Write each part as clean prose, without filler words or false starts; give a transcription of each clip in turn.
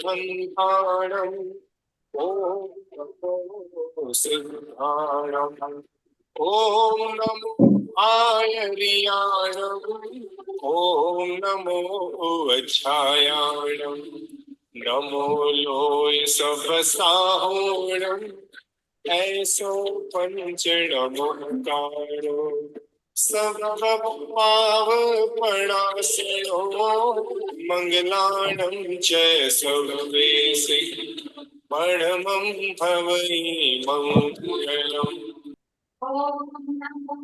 सिंहाणम् ॐ नमो सिंहाणम् ॐ नमो आयर्याणम् ॐ नमो वज्रायाणम् नमो लोय सबसाहोणम् ऐसो पंचणमुकारो सर्वपावपणासनो मंगलाणं च सर्वेशे परमं भवै मंगलम्। ॐ नमो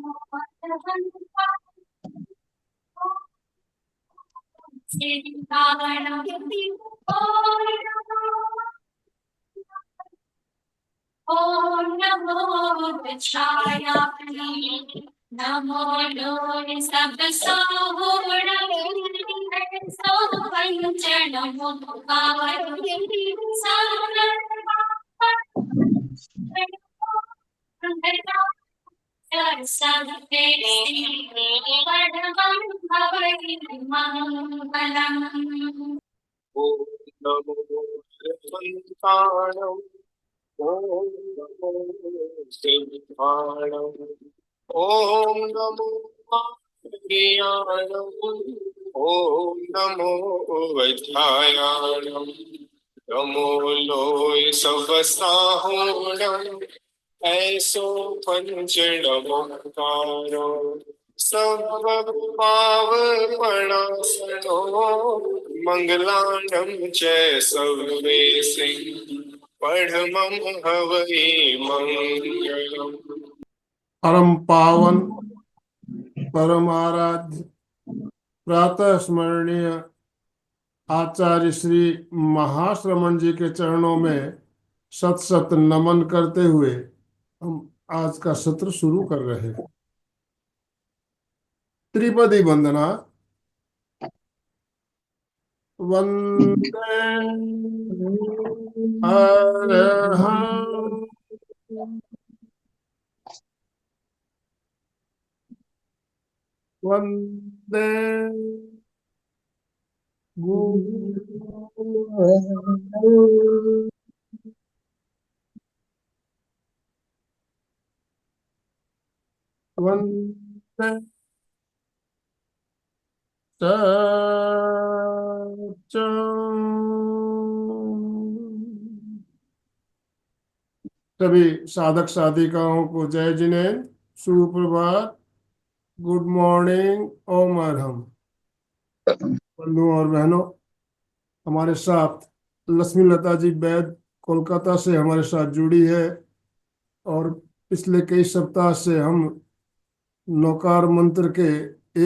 वज्रायाणि नमो लोय सबसाहोणम् ऐसो पंचणमुकारो ॐ नमो सिंहाणम् ॐ नमो सिंहाणम् ॐ नमो आयर्याणम् ॐ नमो वज्रायाणम् नमो लोय सबसाहोणम् ऐसो पंचणमुकारो सर्वपावपणासनो मंगलाणं च सर्वेशे परमं हवै मंगलम्। परम पावन परम आराध्य प्रातः स्मरणीय आचार्य श्री महाश्रमण जी के चरणों में सत सत नमन करते हुए हम आज का सत्र शुरू कर रहे हैं। त्रिपदी वंदना। वंदे अरहं वंदे गुरु वंदे सभी साधक साधिकाओं को जय जिनेन्द्र, सुप्रभात, गुड मॉर्निंग, ओम अरहम। बंधुओं और बहनों, हमारे साथ लक्ष्मी लता जी बैद कोलकाता से हमारे साथ जुड़ी है और पिछले कई सप्ताह से हम नौकार मंत्र के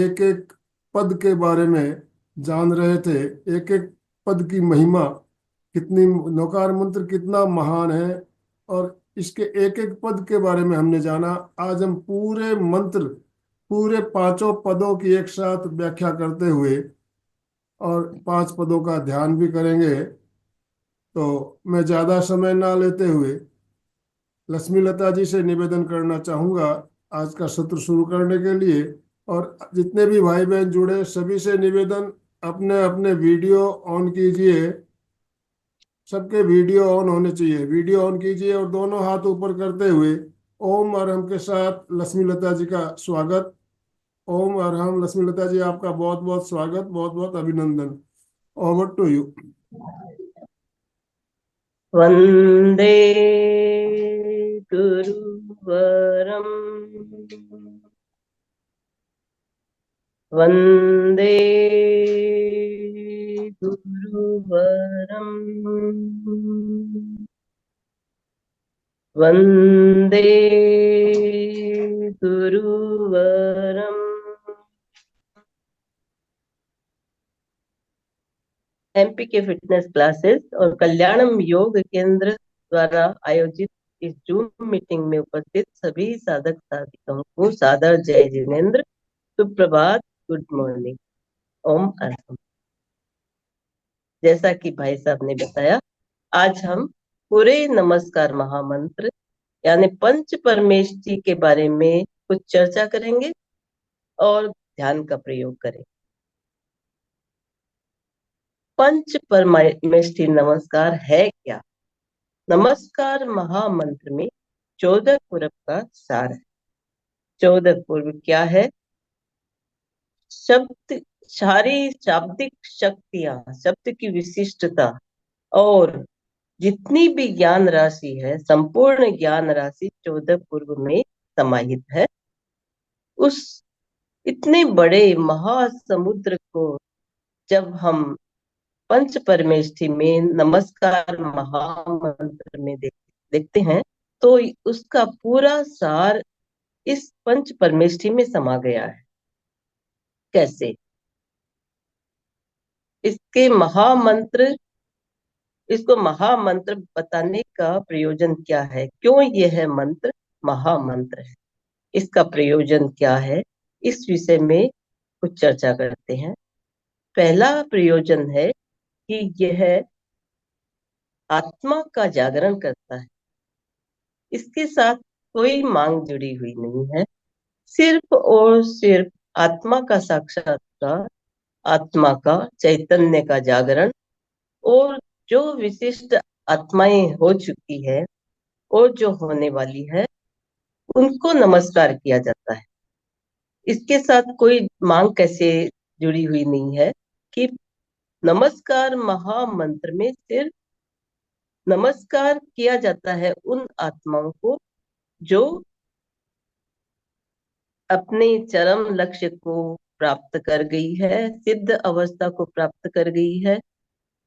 एक एक पद के बारे में जान रहे थे। एक एक पद की महिमा कितनी, नौकार मंत्र कितना महान है और इसके एक एक पद के बारे में हमने जाना। आज हम पूरे मंत्र, पूरे पांचों पदों की एक साथ व्याख्या करते हुए और 5 पदों का ध्यान भी करेंगे। तो मैं ज्यादा समय ना लेते हुए लक्ष्मी लता जी से निवेदन करना चाहूंगा आज का सत्र शुरू करने के लिए। और जितने भी भाई बहन जुड़े सभी से निवेदन, अपने अपने वीडियो ऑन कीजिए। सबके वीडियो ऑन होने चाहिए। वीडियो ऑन कीजिए और दोनों हाथ ऊपर करते हुए ओम अरहम के साथ लक्ष्मी लता जी का स्वागत। ओम अरहम। लक्ष्मी लता जी, आपका बहुत बहुत स्वागत, बहुत बहुत अभिनंदन। Over to you. वंदे गुरुवरम वंदे गुरुवरम वंदे गुरुवरम। एमपी के फिटनेस क्लासेस और कल्याणम योग केंद्र द्वारा आयोजित इस जूम मीटिंग में उपस्थित सभी साधक साधिकाओं को सादर जय जिनेन्द्र, सुप्रभात, गुड मॉर्निंग, ओम अरहम। जैसा कि भाई साहब ने बताया, आज हम पूरे नमस्कार महामंत्र यानी पंच परमेश जी के बारे में कुछ चर्चा करेंगे और ध्यान का प्रयोग करेंगे। पंच परमेष्ठी नमस्कार है क्या? नमस्कार महामंत्र में 14 पूर्व का सार है। 14 पूर्व क्या है? शब्द, सारी शाब्दिक शक्तियां, शब्द की विशिष्टता और जितनी भी ज्ञान राशि है, संपूर्ण ज्ञान राशि 14 पूर्व में समाहित है। उस इतने बड़े महासमुद्र को जब हम पंच परमेष्ठी में नमस्कार महामंत्र में देखते हैं, तो उसका पूरा सार इस पंच परमेष्ठी में समा गया है। कैसे? इसके महामंत्र, इसको महामंत्र बताने का प्रयोजन क्या है? क्यों यह मंत्र महामंत्र है? इसका प्रयोजन क्या है? इस विषय में कुछ चर्चा करते हैं। पहला प्रयोजन है कि यह आत्मा का जागरण करता है। इसके साथ कोई मांग जुड़ी हुई नहीं है। सिर्फ और सिर्फ आत्मा का साक्षात्कार, आत्मा का चैतन्य का जागरण, और जो विशिष्ट आत्माएं हो चुकी है और जो होने वाली है, उनको नमस्कार किया जाता है। इसके साथ कोई मांग कैसे जुड़ी हुई नहीं है कि नमस्कार महामंत्र में सिर्फ नमस्कार किया जाता है उन आत्माओं को जो अपने चरम लक्ष्य को प्राप्त कर गई है, सिद्ध अवस्था को प्राप्त कर गई है,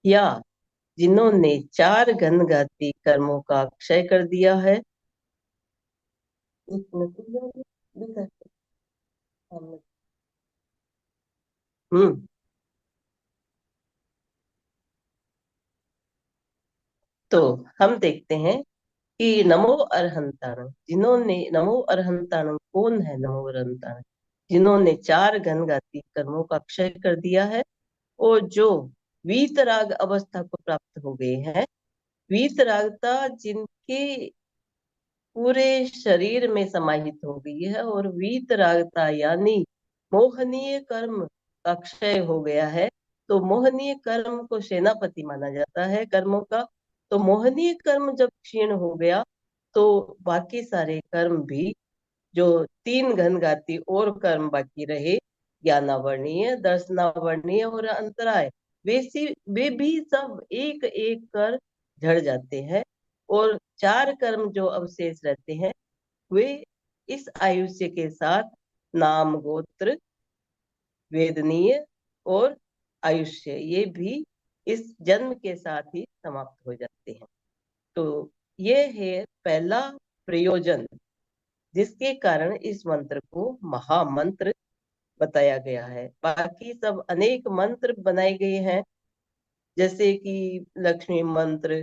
या जिन्होंने 4 घनघाती कर्मों का क्षय कर दिया है। हम्म तो हम देखते हैं कि नमो अरहंताणं, जिन्होंने, नमो अरहंताणं कौन है? नमो अरहंताणं जिन्होंने 4 घनघाती कर्मों का क्षय कर दिया है और जो वीतराग अवस्था को प्राप्त हो गए हैं। वीतरागता जिनके पूरे शरीर में समाहित हो गई है, और वीतरागता यानी मोहनीय कर्म का क्षय हो गया है। तो मोहनीय कर्म को सेनापति माना जाता है कर्मों का। तो मोहनीय कर्म जब क्षीण हो गया, तो बाकी सारे कर्म भी, जो 3 घनघाती और कर्म बाकी रहे, ज्ञानावर्णीय, दर्शनावर्णीय और अंतराय, वे भी सब एक एक कर झड़ जाते हैं, और 4 कर्म जो अवशेष रहते हैं, वे इस आयुष्य के साथ नाम, गोत्र, वेदनीय और आयुष्य, ये भी इस जन्म के साथ ही समाप्त हो जाते हैं। तो ये है पहला प्रयोजन, जिसके कारण इस मंत्र को महामंत्र बताया गया है। बाकी सब अनेक मंत्र बनाए गए हैं, जैसे कि लक्ष्मी मंत्र,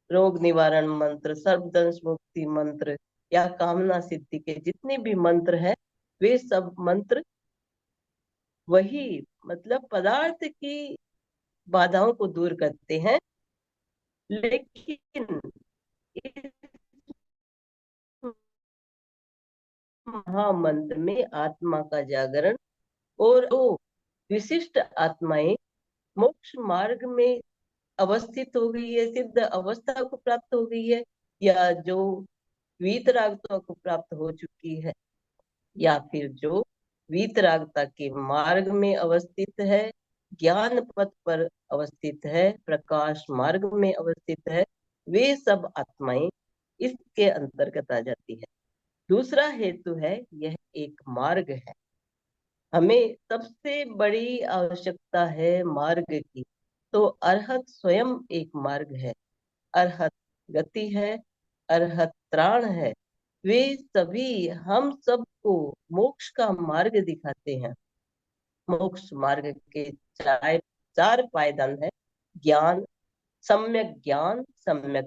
रोग निवारण मंत्र, सर्वदंश मुक्ति मंत्र, या कामना सिद्धि के जितने भी मंत्र हैं, वे सब मंत्र वही, मतलब पदार्थ की बाधाओं को दूर करते हैं। लेकिन इस महामंत्र में आत्मा का जागरण, और वो विशिष्ट आत्माएं मोक्ष मार्ग में अवस्थित हो गई है, सिद्ध अवस्था को प्राप्त हो गई है, या जो वीतरागता को प्राप्त हो चुकी है, या फिर जो वीतरागता के मार्ग में अवस्थित है, ज्ञान पथ पर अवस्थित है, प्रकाश मार्ग में अवस्थित है, वे सब आत्माएं इसके अंतर्गत आ जाती है। दूसरा हेतु है, यह एक मार्ग है। हमें सबसे बड़ी आवश्यकता है मार्ग की। तो अरहत स्वयं एक मार्ग है, अरहत गति है, अरहत त्राण है। वे सभी हम सबको मोक्ष का मार्ग दिखाते हैं। मोक्ष मार्ग के 4 पायदान है: ज्ञान, सम्यक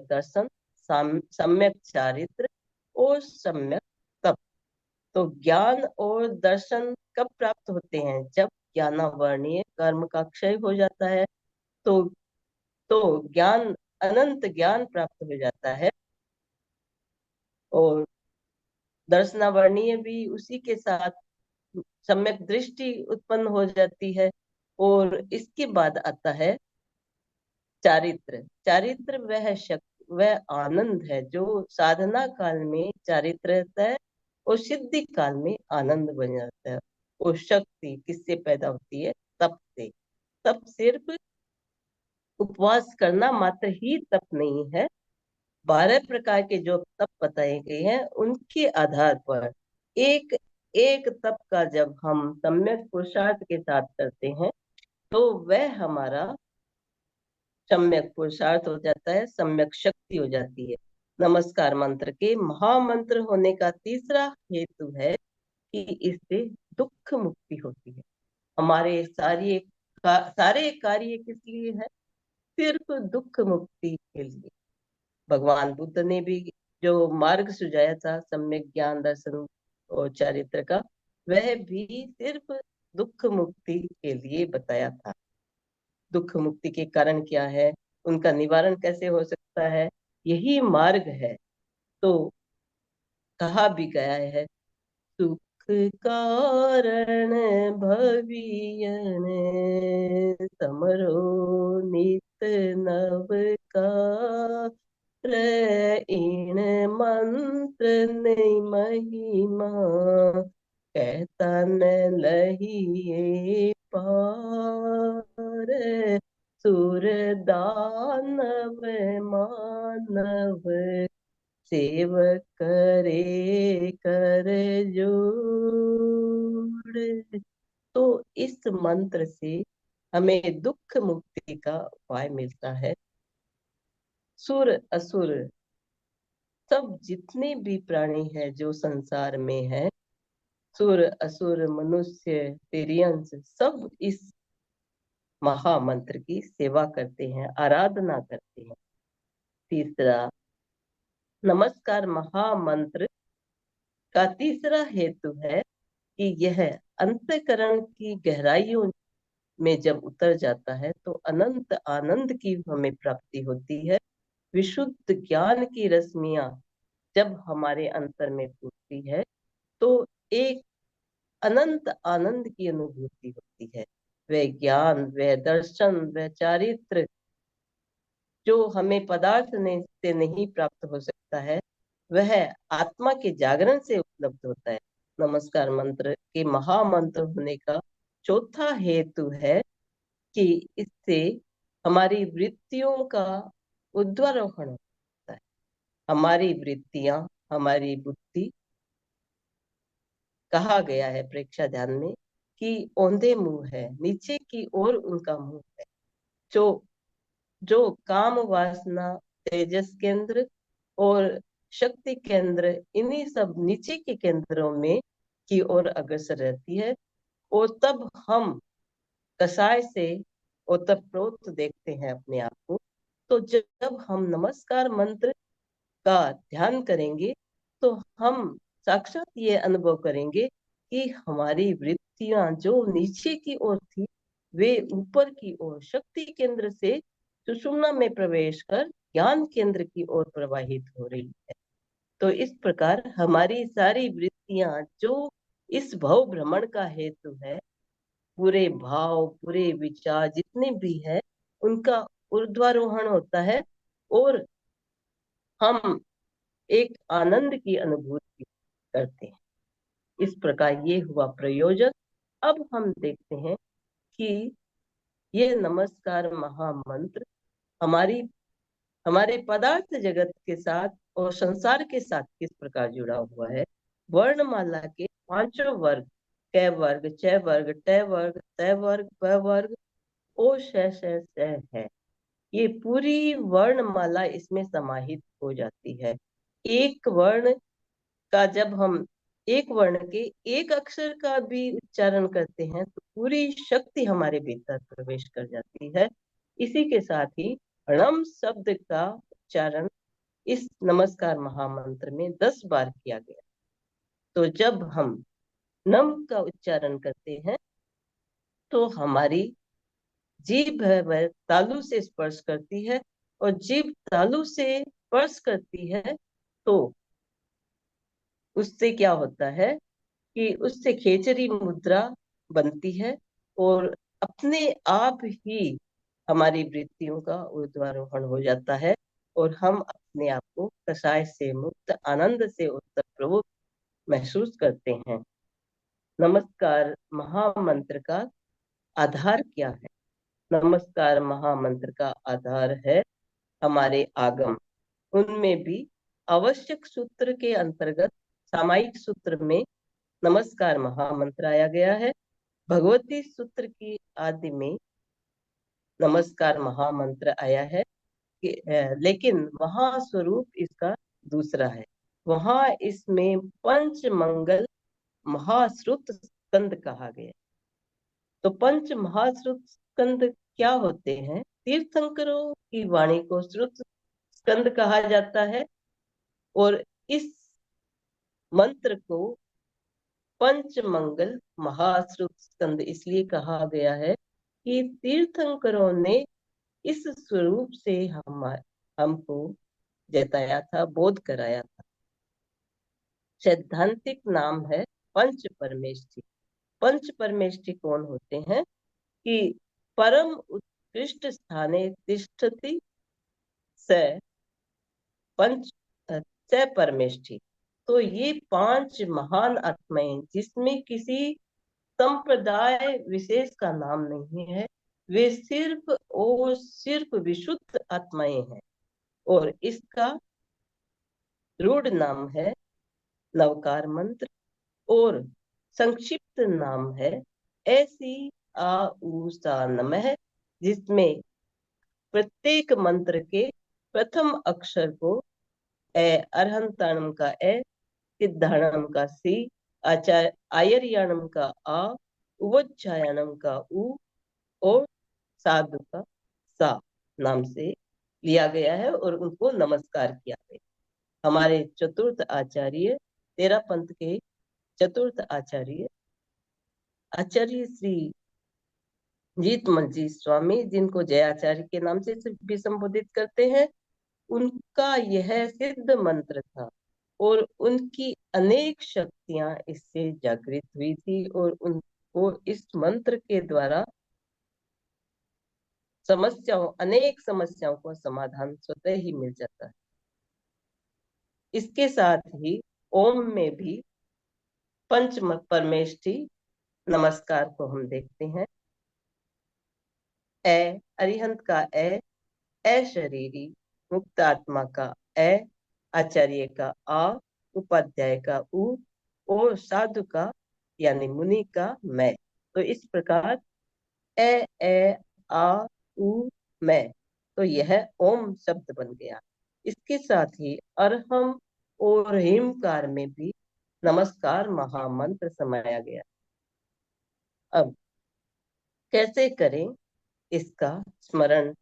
दर्शन, सम्यक चारित्र और सम्यक तप। तो ज्ञान और दर्शन कब प्राप्त होते हैं? जब ज्ञानावर्णीय कर्म का क्षय हो जाता है, तो ज्ञान, अनंत ज्ञान प्राप्त हो जाता है, और दर्शनावर्णीय भी उसी के साथ सम्यक दृष्टि उत्पन्न हो जाती है। और इसके बाद आता है चारित्र, चारित्र वह शक्ति, वह आनंद है जो साधना काल में चारित्र रहता है और सिद्धि काल में आनंद बन जाता है। वो शक्ति किससे पैदा होती है? तप से। तप सिर्फ उपवास करना मात्र ही तप नहीं है। 12 प्रकार के जो तप बताए गए हैं उनके आधार पर एक एक तप का जब हम सम्यक पुरुषार्थ के साथ करते हैं तो वह हमारा सम्यक पुरुषार्थ हो जाता है, सम्यक शक्ति हो जाती है। नमस्कार मंत्र के महामंत्र होने का तीसरा हेतु है कि इससे दुख मुक्ति होती है। हमारे सारे कार्य किस लिए है? सिर्फ दुख मुक्ति के लिए। भगवान बुद्ध ने भी जो मार्ग सुझाया था सम्यक ज्ञान दर्शन और चारित्र का, वह भी सिर्फ दुख मुक्ति के लिए बताया था। दुख मुक्ति के कारण क्या है, उनका निवारण कैसे हो सकता है, यही मार्ग है। तो कहा भी गया है, सुख कारण भवियन समरो नित नव का इन मंत्र नहीं महिमा कहता न लहिए पार सुर दानव मानव सेवक करे कर जोड़। तो इस मंत्र से हमें दुख मुक्ति का उपाय मिलता है। सुर असुर सब जितने भी प्राणी हैं जो संसार में है, सुर असुर मनुष्य तिर्यंस सब इस महामंत्र की सेवा करते हैं, आराधना करते हैं। तीसरा, नमस्कार महामंत्र का तीसरा हेतु है कि यह अंतःकरण की गहराइयों में जब उतर जाता है तो अनंत आनंद की हमें प्राप्ति होती है। विशुद्ध ज्ञान की रश्मियां जब हमारे अंतर में फूटती है तो एक अनंत आनंद की अनुभूति होती है। वह ज्ञान, वह दर्शन, वह चारित्र जो हमें पदार्थ से नहीं प्राप्त हो सकता है, वह आत्मा के जागरण से उपलब्ध होता है। नमस्कार मंत्र के महामंत्र होने का चौथा हेतु है कि इससे हमारी वृत्तियों का ऊर्ध्वारोहण होता है। हमारी वृत्तियां, हमारी बुद्धि, कहा गया है प्रेक्षा ध्यान में कि औंधे मुंह है, नीचे की ओर उनका मुंह है। जो जो काम वासना, तेजस केंद्र और शक्ति केंद्र, इन्हीं सब नीचे के केंद्रों में की ओर अग्रसर रहती है और तब हम कसाय से ओतप्रोत देखते हैं अपने आप को। तो जब हम नमस्कार मंत्र का ध्यान करेंगे तो हम साक्षात ये अनुभव करेंगे कि हमारी वृत्तियां जो नीचे की ओर थी वे ऊपर की ओर शक्ति केंद्र से सुषुम्ना में प्रवेश कर ज्ञान केंद्र की ओर प्रवाहित हो रही है। तो इस प्रकार हमारी सारी वृत्तियां जो इस भव भ्रमण का हेतु है, पूरे भाव, पूरे विचार जितने भी है, उनका ऊर्ध्वारोहण होता है और हम एक आनंद की अनुभूति करते हैं। इस प्रकार ये हुआ प्रयोजन। अब हम देखते हैं कि ये नमस्कार महामंत्र हमारे पदार्थ जगत के साथ और संसार के साथ किस प्रकार जुड़ा हुआ है। वर्णमाला के पांचों वर्ग, क वर्ग, च वर्ग, ट वर्ग, त वर्ग, प वर्ग, ओ श है, ये पूरी वर्णमाला इसमें समाहित हो जाती है। एक वर्ण का जब हम एक वर्ण के एक अक्षर का भी उच्चारण करते हैं तो पूरी शक्ति हमारे भीतर प्रवेश कर जाती है। इसी के साथ ही णम शब्द का उच्चारण इस नमस्कार महामंत्र में 10 बार किया गया। तो जब हम नम का उच्चारण करते हैं तो हमारी जीभ है वह तालु से स्पर्श करती है और जीभ तालु से स्पर्श करती है तो उससे क्या होता है कि उससे खेचरी मुद्रा बनती है और अपने आप ही हमारी वृत्तियों का ऊर्ध्वारोहण हो जाता है और हम अपने आप को कषाय से मुक्त, आनंद से उत्तर महसूस करते हैं। नमस्कार महामंत्र का आधार क्या है? नमस्कार महामंत्र का आधार है हमारे आगम। उनमें भी आवश्यक सूत्र के अंतर्गत सामायिक सूत्र में नमस्कार महामंत्र आया गया है। भगवती सूत्र की आदि में नमस्कार महामंत्र आया है लेकिन वहां स्वरूप इसका दूसरा है। वहां इसमें पंच मंगल महाश्रुत स्कंद कहा गया। तो पंच महाश्रुत स्कंद क्या होते हैं? तीर्थंकरों की वाणी को श्रुत स्कंद कहा जाता है और इस मंत्र को पंच मंगल महाश्रुत स्कंद इसलिए कहा गया है कि तीर्थंकरों ने इस स्वरूप से हमको जताया था, बोध कराया था। सैद्धांतिक नाम है पंच परमेष्ठी। पंच परमेष्ठी कौन होते हैं? कि परम उत्कृष्ट स्थाने तिष्ठति स पंच स परमेष्ठी। तो ये पांच महान आत्माएं जिसमें किसी संप्रदाय विशेष का नाम नहीं है, वे सिर्फ और सिर्फ विशुद्ध आत्माएं हैं और इसका रूढ़ नाम है नवकार मंत्र और संक्षिप्त नाम है ऐसी आ उ सा नमः, जिसमें प्रत्येक मंत्र के प्रथम अक्षर को अरहंताणम का सिद्धाणम का सी, आयर्याणम का आ, उवज्जायनम का उ और साधु का सा नाम से लिया गया है और उनको नमस्कार किया गया। हमारे चतुर्थ आचार्य, तेरा पंथ के चतुर्थ आचार्य आचार्य श्री जीतमल जी स्वामी, जिनको जयाचार्य के नाम से भी संबोधित करते हैं, उनका यह सिद्ध मंत्र था और उनकी अनेक शक्तियां इससे जागृत हुई थी और उनको इस मंत्र के द्वारा अनेक समस्याओं का समाधान स्वतः ही मिल जाता है। इसके साथ ही ओम में भी पंच परमेष्ठी नमस्कार को हम देखते हैं। अरिहंत का शरीरी, मुक्त आत्मा का आचार्य का आ, उपाध्याय का उ और साधु का यानी मुनि का मैं। तो इस प्रकार आ उ मैं, तो यह ओम शब्द बन गया। इसके साथ ही अरहम और हिमकार में भी नमस्कार महामंत्र समाया गया। अब कैसे करें इसका स्मरण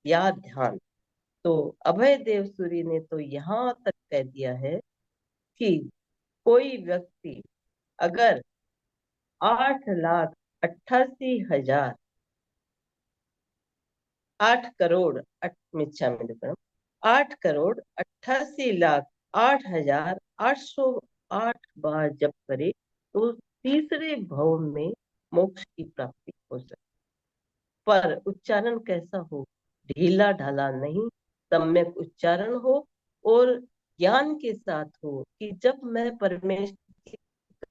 या ध्यान? तो अभय देव सूरी ने तो यहाँ तक कह दिया है कि कोई व्यक्ति अगर 8,88,000 8 करोड़ 8,88,08,808 बार जप करे तो तीसरे भव में मोक्ष की प्राप्ति हो सकती। पर उच्चारण कैसा हो? ढीला ढाला नहीं, सम्यक उच्चारण हो और ज्ञान के साथ हो कि जब मैं परमेश्वर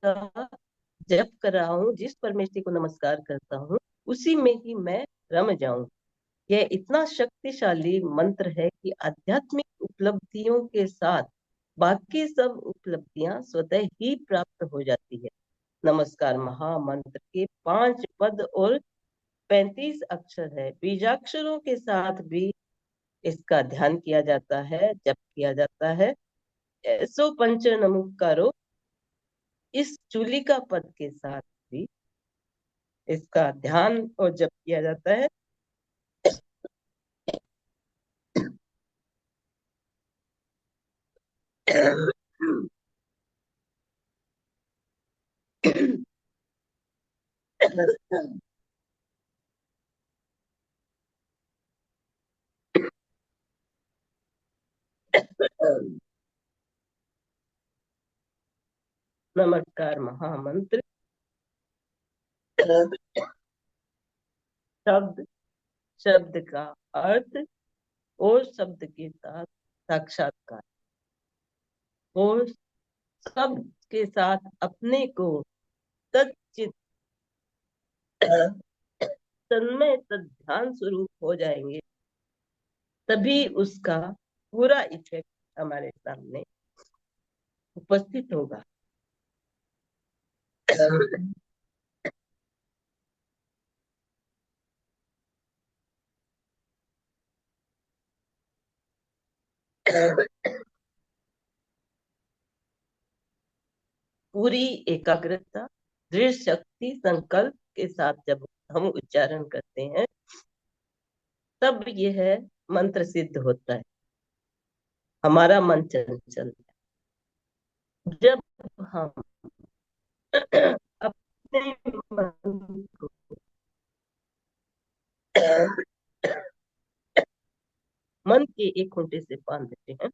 का जप कर रहा हूँ, जिस परमेश्वर को नमस्कार करता हूँ, उसी में ही मैं रम जाऊं। यह इतना शक्तिशाली मंत्र है कि आध्यात्मिक उपलब्धियों के साथ बाकी सब उपलब्धियां स्वतः ही प्राप्त हो जाती है। नमस्कार महामंत्र के 5 पद और 35 अक्षर है। बीजाक्षरों के साथ भी इसका ध्यान किया जाता है, जप किया जाता है। सो पंच नमस्कारो इस चूलिका पद के साथ भी इसका ध्यान और जप किया जाता है। नमस्कार महामंत्र शब्द शब्द का अर्थ और शब्द के साथ साक्षात्कार और शब्द के साथ अपने को तच्चित तन्मय ध्यान स्वरूप हो जाएंगे, तभी उसका पूरा इफेक्ट हमारे सामने उपस्थित होगा। पूरी एकाग्रता, दृढ़ शक्ति, संकल्प के साथ जब हम उच्चारण करते हैं तब यह मंत्र सिद्ध होता है। हमारा मन चंचल है। जब हम अपने मन को मन के एक खूंटे से बांध देते हैं,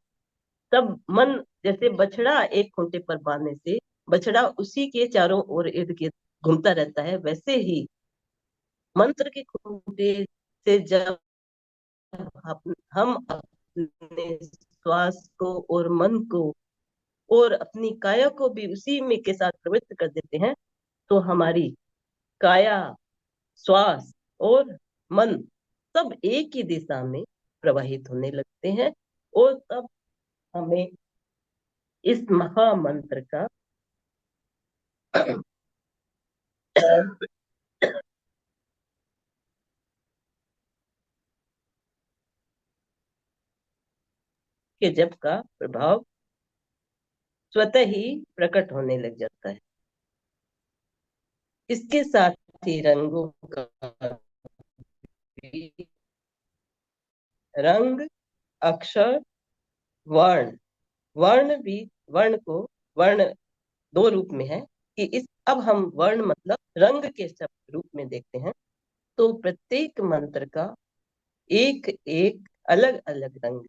तब मन जैसे बछड़ा एक खूंटे पर बांधने से बछड़ा उसी के चारों ओर इर्द गिर्द घूमता रहता है, वैसे ही मंत्र के खूंटे से जब हम अपने श्वास को और मन को और अपनी काया को भी उसी में के साथ प्रवृत्त कर देते हैं, तो हमारी काया, श्वास और मन सब एक ही दिशा में प्रवाहित होने लगते हैं और तब हमें इस महामंत्र का के जप का प्रभाव स्वतः ही प्रकट होने लग जाता है। इसके साथ ही रंगों का भी रंग, अक्षर, वर्ण वर्ण दो रूप में है कि अब हम वर्ण मतलब रंग के शब्द रूप में देखते हैं। तो प्रत्येक मंत्र का एक एक अलग अलग रंग,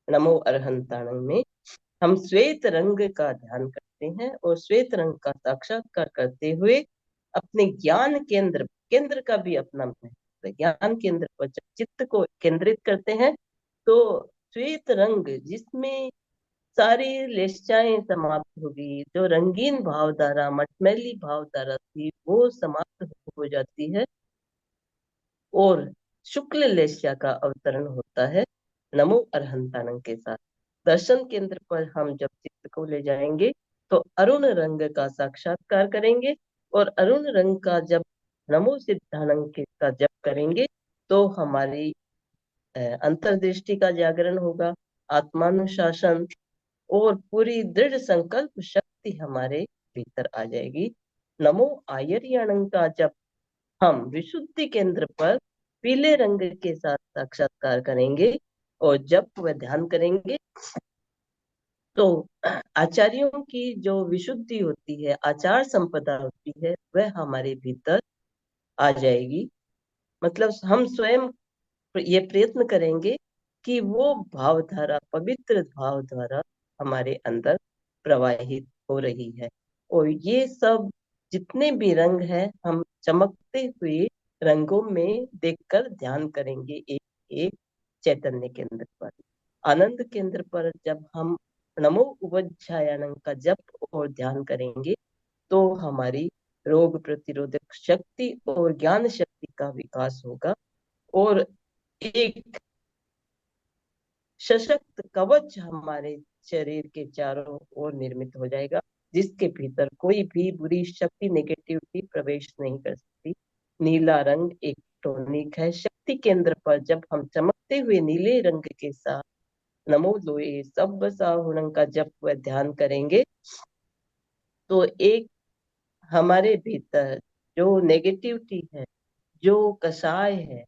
नमो अरहंताणं में हम श्वेत रंग का ध्यान करते हैं और श्वेत रंग का साक्षात्कार करते हुए अपने ज्ञान केंद्र का भी अपना महत्व है। ज्ञान केंद्र पर जब चित्त को केंद्रित करते हैं तो श्वेत रंग जिसमें सारी लेशाएं समाप्त हो गई, जो रंगीन भावधारा, मटमैली भावधारा थी, वो समाप्त हो जाती है और शुक्ल लेस्या का अवतरण होता है नमो अरहंताणं के साथ। दर्शन केंद्र पर हम जब चित्त को ले जाएंगे तो अरुण रंग का साक्षात्कार करेंगे और अरुण रंग का जब नमो सिद्धाणं के का जप करेंगे तो हमारी अंतर्दृष्टि का जागरण होगा, आत्मानुशासन और पूरी दृढ़ संकल्प शक्ति हमारे भीतर आ जाएगी। नमो आयर्याणं का जब हम विशुद्धि केंद्र पर पीले रंग के साथ साक्षात्कार करेंगे और जब वह ध्यान करेंगे तो आचार्यों की जो विशुद्धि होती है, आचार संपदा होती है, वह हमारे भीतर आ जाएगी। मतलब हम स्वयं ये प्रयत्न करेंगे कि वो भावधारा, पवित्र भावधारा हमारे अंदर प्रवाहित हो रही है। और ये सब जितने भी रंग हैं हम चमकते हुए रंगों में देखकर ध्यान करेंगे एक एक चैतन्य केंद्र पर। आनंद केंद्र पर जब हम नमो उपध्यायनं का जप और ध्यान करेंगे तो हमारी रोग प्रतिरोधक शक्ति और ज्ञान शक्ति का विकास होगा और एक सशक्त कवच हमारे शरीर के चारों ओर निर्मित हो जाएगा, जिसके भीतर कोई भी बुरी शक्ति, नेगेटिविटी प्रवेश नहीं कर सकती। नीला रंग एक टॉनिक है। शक्ति केंद्र पर जब हम चमकते हुए नीले रंग के साथ नमो लोए सब साहुणं का जप व ध्यान करेंगे तो एक हमारे भीतर जो नेगेटिविटी है, जो कषाय है,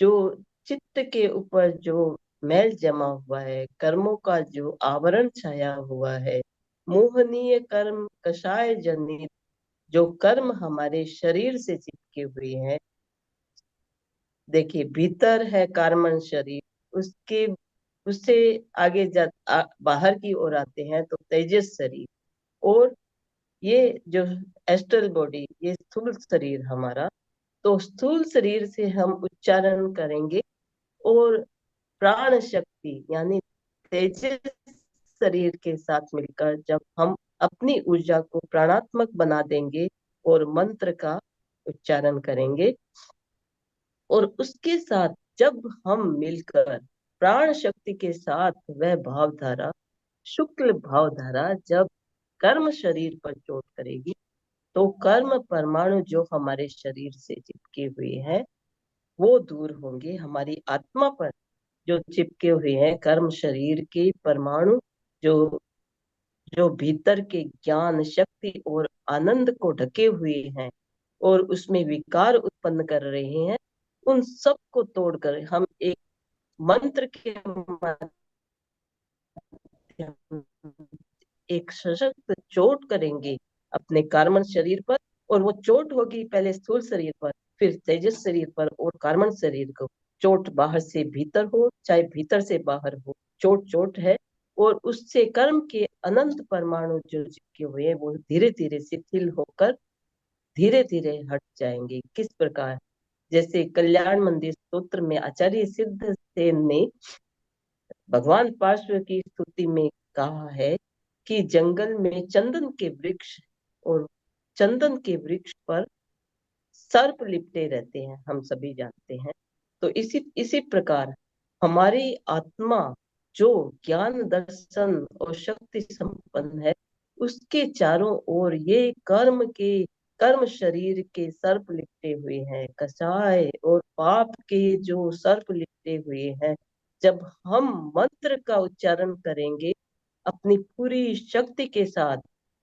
जो चित्त के ऊपर जो मैल जमा हुआ है, कर्मों का जो आवरण छाया हुआ है, मोहनीय कर्म, कषाय जनित जो कर्म हमारे शरीर से चिपके हुए हैं। देखिए, भीतर है कार्मन शरीर, उसके उससे आगे बाहर की ओर आते हैं तो तेजस शरीर, और ये जो एस्ट्रल बॉडी, ये स्थूल शरीर हमारा तो स्थूल शरीर से हम उच्चारण करेंगे और प्राण शक्ति यानी तेजस शरीर के साथ मिलकर जब हम अपनी ऊर्जा को प्राणात्मक बना देंगे और मंत्र का उच्चारण करेंगे, और उसके साथ जब हम मिलकर प्राण शक्ति के साथ वह भावधारा, शुक्ल भावधारा जब कर्म शरीर पर चोट करेगी, तो कर्म परमाणु जो हमारे शरीर से चिपके हुए हैं वो दूर होंगे। हमारी आत्मा पर जो चिपके हुए हैं कर्म शरीर के परमाणु, जो जो भीतर के ज्ञान, शक्ति और आनंद को ढके हुए हैं और उसमें विकार उत्पन्न कर रहे हैं, उन सब को तोड़कर हम एक मंत्र के माध्यम एक सशक्त चोट करेंगे अपने कार्बन शरीर पर। और वो चोट होगी पहले स्थूल शरीर पर, फिर तेजस शरीर पर और कार्बन शरीर को। चोट बाहर से भीतर हो चाहे भीतर से बाहर हो, चोट चोट है। और उससे कर्म के अनंत परमाणु जो चिपके हुए हैं वो धीरे धीरे शिथिल होकर धीरे धीरे हट जाएंगे। किस प्रकार? जैसे कल्याण मंदिर स्तोत्र में आचार्य सिद्ध सेन ने भगवान पार्श्व की स्तुति में कहा है कि जंगल में चंदन के वृक्ष, और चंदन के वृक्ष पर सर्प लिपटे रहते हैं, हम सभी जानते हैं। तो इसी प्रकार हमारी आत्मा जो ज्ञान, दर्शन और शक्ति संपन्न है, उसके चारों ओर ये कर्म शरीर के सर्प लिपटे हुए हैं, कषाय और पाप के जो सर्प लिपटे हुए हैं। जब हम मंत्र का उच्चारण करेंगे अपनी पूरी शक्ति के साथ,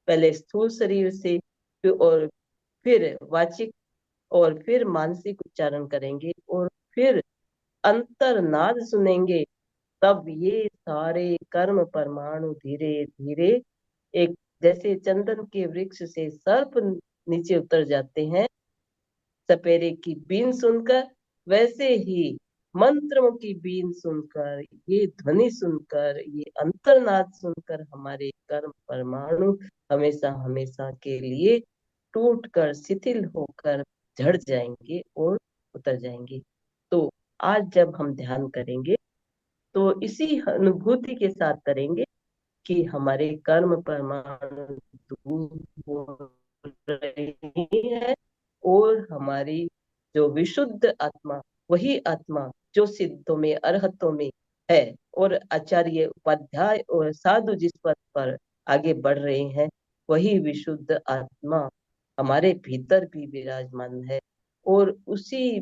पहले स्थूल शरीर से और फिर वाचिक और फिर मानसिक उच्चारण करेंगे और फिर अंतर्नाद सुनेंगे, तब ये सारे कर्म परमाणु धीरे धीरे एक जैसे चंदन के वृक्ष से सर्प नीचे उतर जाते हैं सपेरे की बीन सुनकर, वैसे ही मंत्रों की बीन सुनकर, ये ध्वनि सुनकर, ये अंतर्नाद सुनकर हमारे कर्म परमाणु हमेशा हमेशा के लिए टूटकर शिथिल होकर झड़ जाएंगे और उतर जाएंगे। तो आज जब हम ध्यान करेंगे तो इसी अनुभूति के साथ करेंगे कि हमारे कर्म परमाणु दूर हो रही है और हमारी जो विशुद्ध आत्मा, वही आत्मा जो सिद्धों में, अरहतों में है, और आचार्य, उपाध्याय और साधु जिस पद पर आगे बढ़ रहे हैं, वही विशुद्ध आत्मा हमारे भीतर भी विराजमान है। और उसी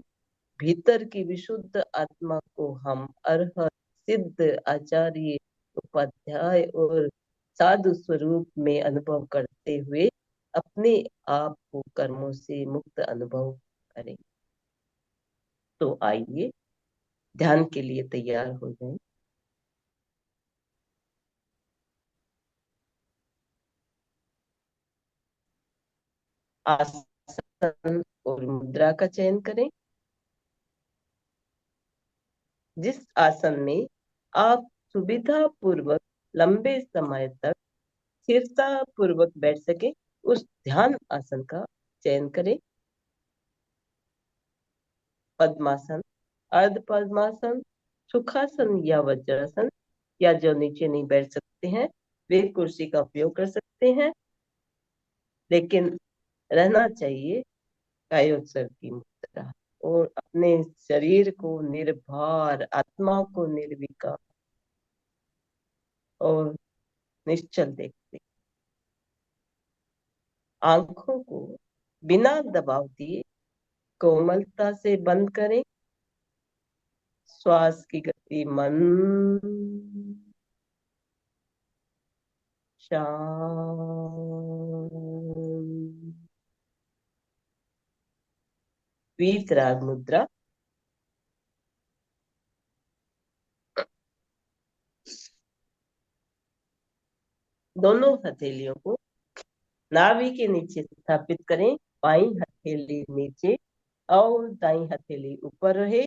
भीतर की विशुद्ध आत्मा को हम अरहत, सिद्ध, आचार्य, उपाध्याय और साधु स्वरूप में अनुभव करते हुए अपने आप को कर्मों से मुक्त अनुभव करें। तो आइए ध्यान के लिए तैयार हो जाएं। आसन और मुद्रा का चयन करें। जिस आसन में आप सुविधा पूर्वक लंबे समय तक स्थिरता पूर्वक बैठ सके, उस ध्यान आसन का चयन करें। पद्मासन, अर्ध पद्मासन, सुखासन या वज्रासन, या जो नीचे नहीं बैठ सकते हैं वे कुर्सी का उपयोग कर सकते हैं, लेकिन रहना चाहिए कायोत्सर्ग की मुद्रा। और अपने शरीर को निर्भर, आत्मा को निर्विकार और निश्चल देखते, आंखों को बिना दबाव दिए कोमलता से बंद करें। श्वास की गति मंद, शांत। वीतराग मुद्रा। दोनों हथेलियों को नाभि के नीचे स्थापित करें। बाईं हथेली नीचे और दाईं हथेली ऊपर रहे।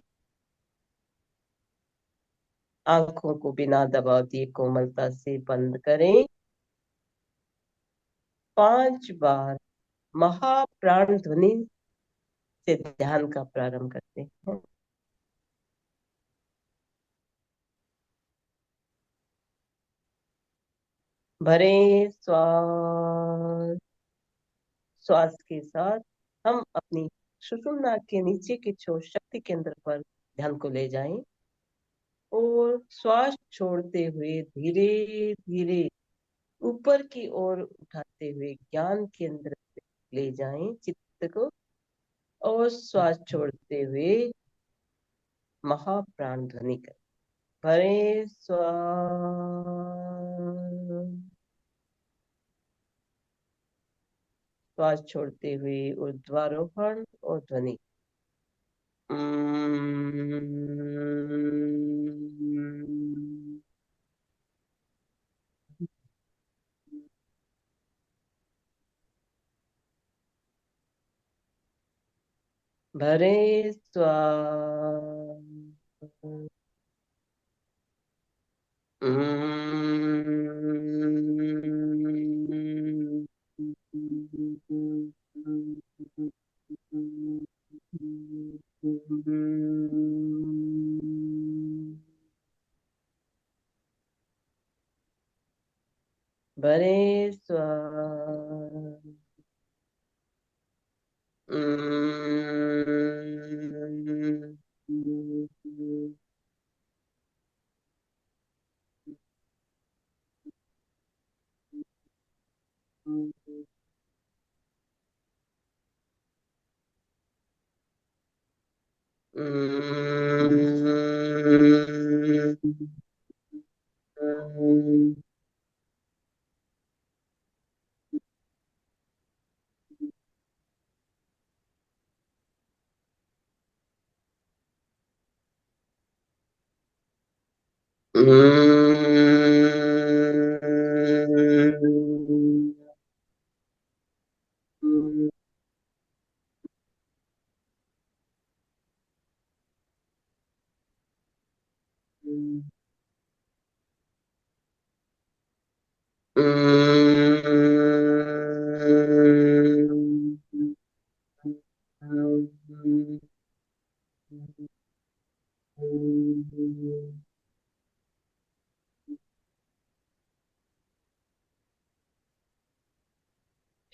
आंखों को बिना दबाव दिए कोमलता से बंद करें। 5 बार महाप्राण ध्वनि से ध्यान का प्रारंभ करते हैं। भरे श्वास श्वास के साथ हम अपनी सुषुम्ना के नीचे के छोर शक्ति केंद्र पर ध्यान को ले जाएं और श्वास छोड़ते हुए धीरे धीरे ऊपर की ओर उठाते हुए ज्ञान केंद्र पे ले जाएं चित्त को, और श्वास छोड़ते हुए महाप्राण ध्वनि करें। भरे श्वास छोड़ते हुए ऊर्ध्वारोहण और ध्वनि भरे श्वास भरे श्वास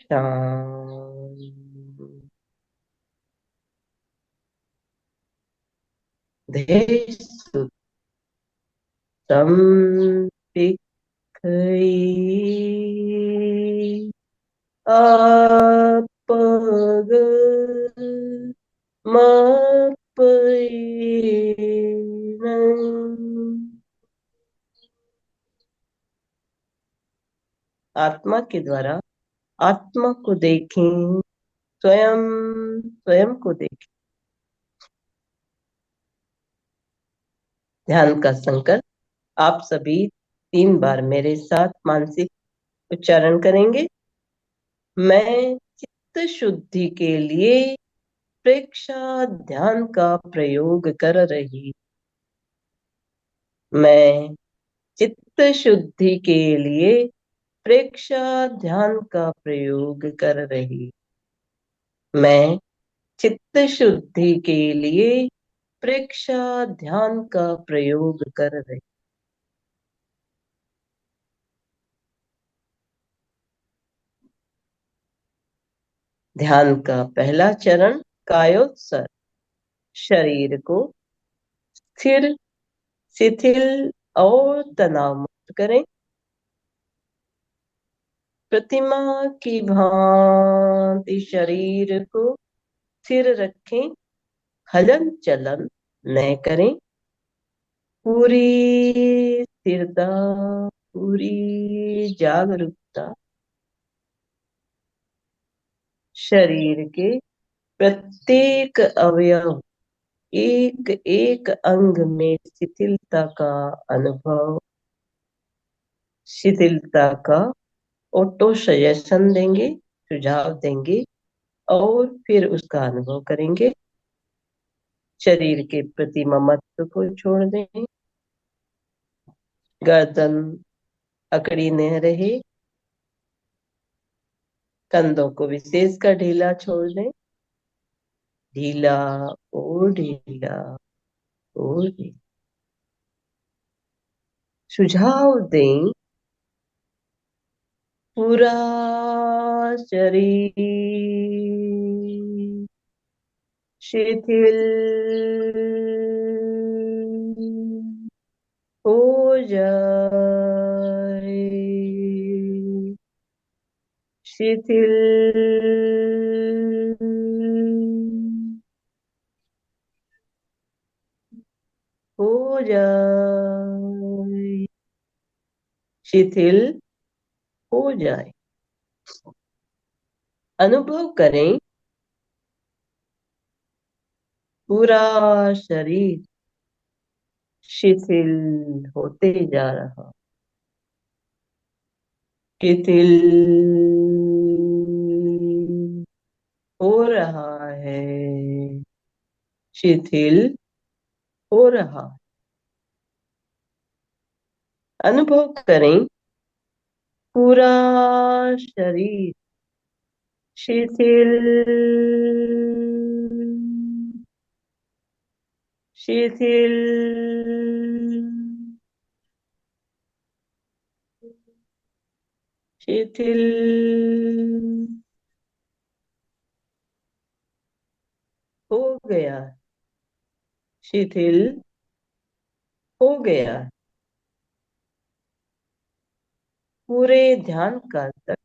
शांत पिखई आपग आत्मा के द्वारा आत्मा को देखें, स्वयं स्वयं को देखें। ध्यान का संकल्प आप सभी 3 बार मेरे साथ मानसिक उच्चारण करेंगे। मैं चित्त शुद्धि के लिए प्रेक्षा ध्यान का प्रयोग कर रही। मैं चित्त शुद्धि के लिए प्रेक्षा ध्यान का प्रयोग कर रही। मैं चित्त शुद्धि के लिए प्रेक्षा ध्यान का प्रयोग कर रही। ध्यान का पहला चरण कायोत्सर्ग। शरीर को स्थिर, शिथिल और तनाव मुक्त करें। प्रतिमा की भांति शरीर को स्थिर रखें, हलन चलन न करें। पूरी स्थिरता, पूरी जागरूकता शरीर के प्रत्येक अवयव, एक एक अंग में शिथिलता का अनुभव, शिथिलता का ऑटो सजेशन देंगे, सुझाव देंगे और फिर उसका अनुभव करेंगे। शरीर के प्रति ममत्व को छोड़ दें। गर्दन अकड़ी न रहे। कंधों को विशेष कर ढीला छोड़ दें। ढीला ओ ढीला ओ ढीला। सुझाव दें पूरा शरीर शिथिल हो जाए, शिथिल हो जाए, शिथिल हो जाए। अनुभव करें पूरा शरीर शिथिल होते जा रहा, शिथिल हो रहा है, शिथिल हो रहा। अनुभव करें पूरा शरीर शिथिल शिथिल शिथिल हो गया, शिथिल हो गया। पूरे ध्यान काल तक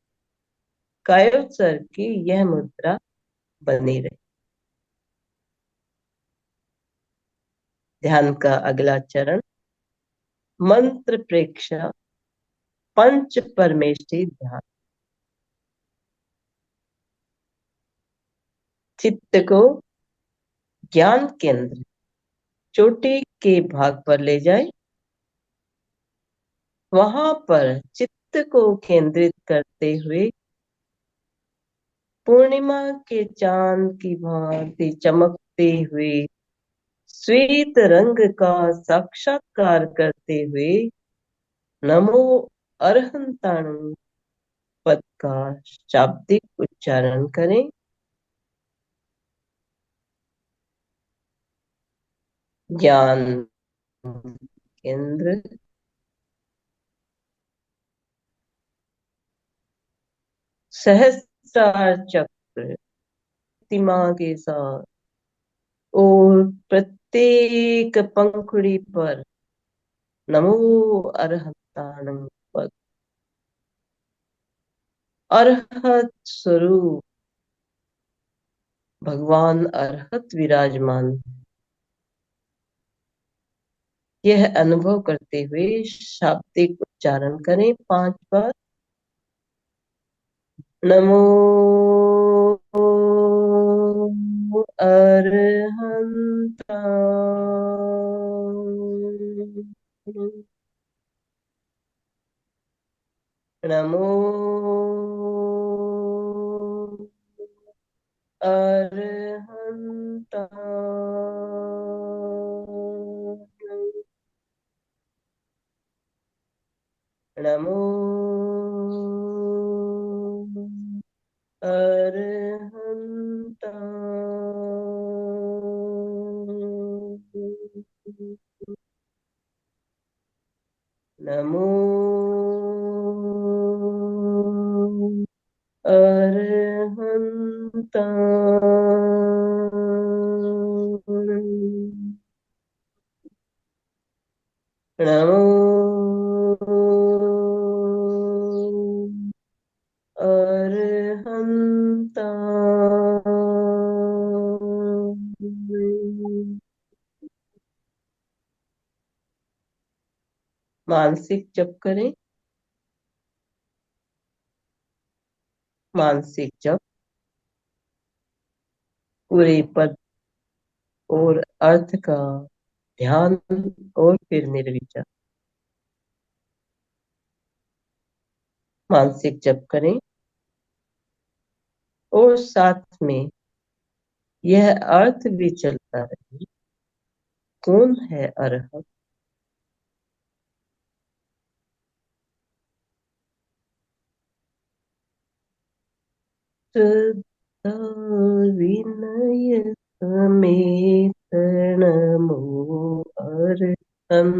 कायोत्सर्ग की यह मुद्रा बनी रही। ध्यान का अगला चरण मंत्र प्रेक्षा पंच परमेष्ठी ध्यान। चित्त को ज्ञान केंद्र चोटी के भाग पर ले जाए। वहां पर चित्त को केंद्रित करते हुए पूर्णिमा के चांद की भांति चमकते हुए श्वेत रंग का साक्षात्कार करते हुए नमो अरहंताणु पद का शाब्दिक उच्चारण करें। ज्ञान केंद्र सहस्त्रार चक्र प्रतिमा के साथ और प्रत्येक पंखुड़ी पर नमो अरहंताणं पद। अरहत स्वरूप भगवान अरहत विराजमान। यह अनुभव करते हुए शाब्दिक उच्चारण करें 5 बार। नमो अरहंताणं, नमो अरहंताणं, नमो अरहंताणं, नमो अरहंताणं, नमो अरहंताणं। मानसिक जप करें। मानसिक जप पूरे पद और अर्थ का ध्यान और फिर निर्विचार। मानसिक जप करें और साथ में यह अर्थ भी चलता रहे, कौन है अरहत? श्रद्धा विनय समेत नमो अरहन्तं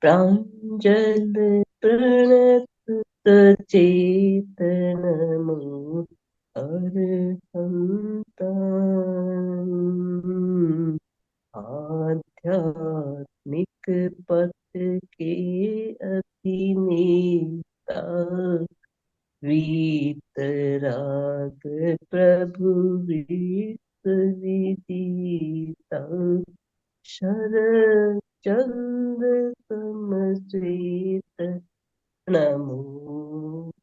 प्राञ्जल प्रणत चेतनमो अरहन्तं आध्यात्मिक पथ के अभिनेता वीतराग प्रभु विदिता शरद चंद्र समश्वेत नमो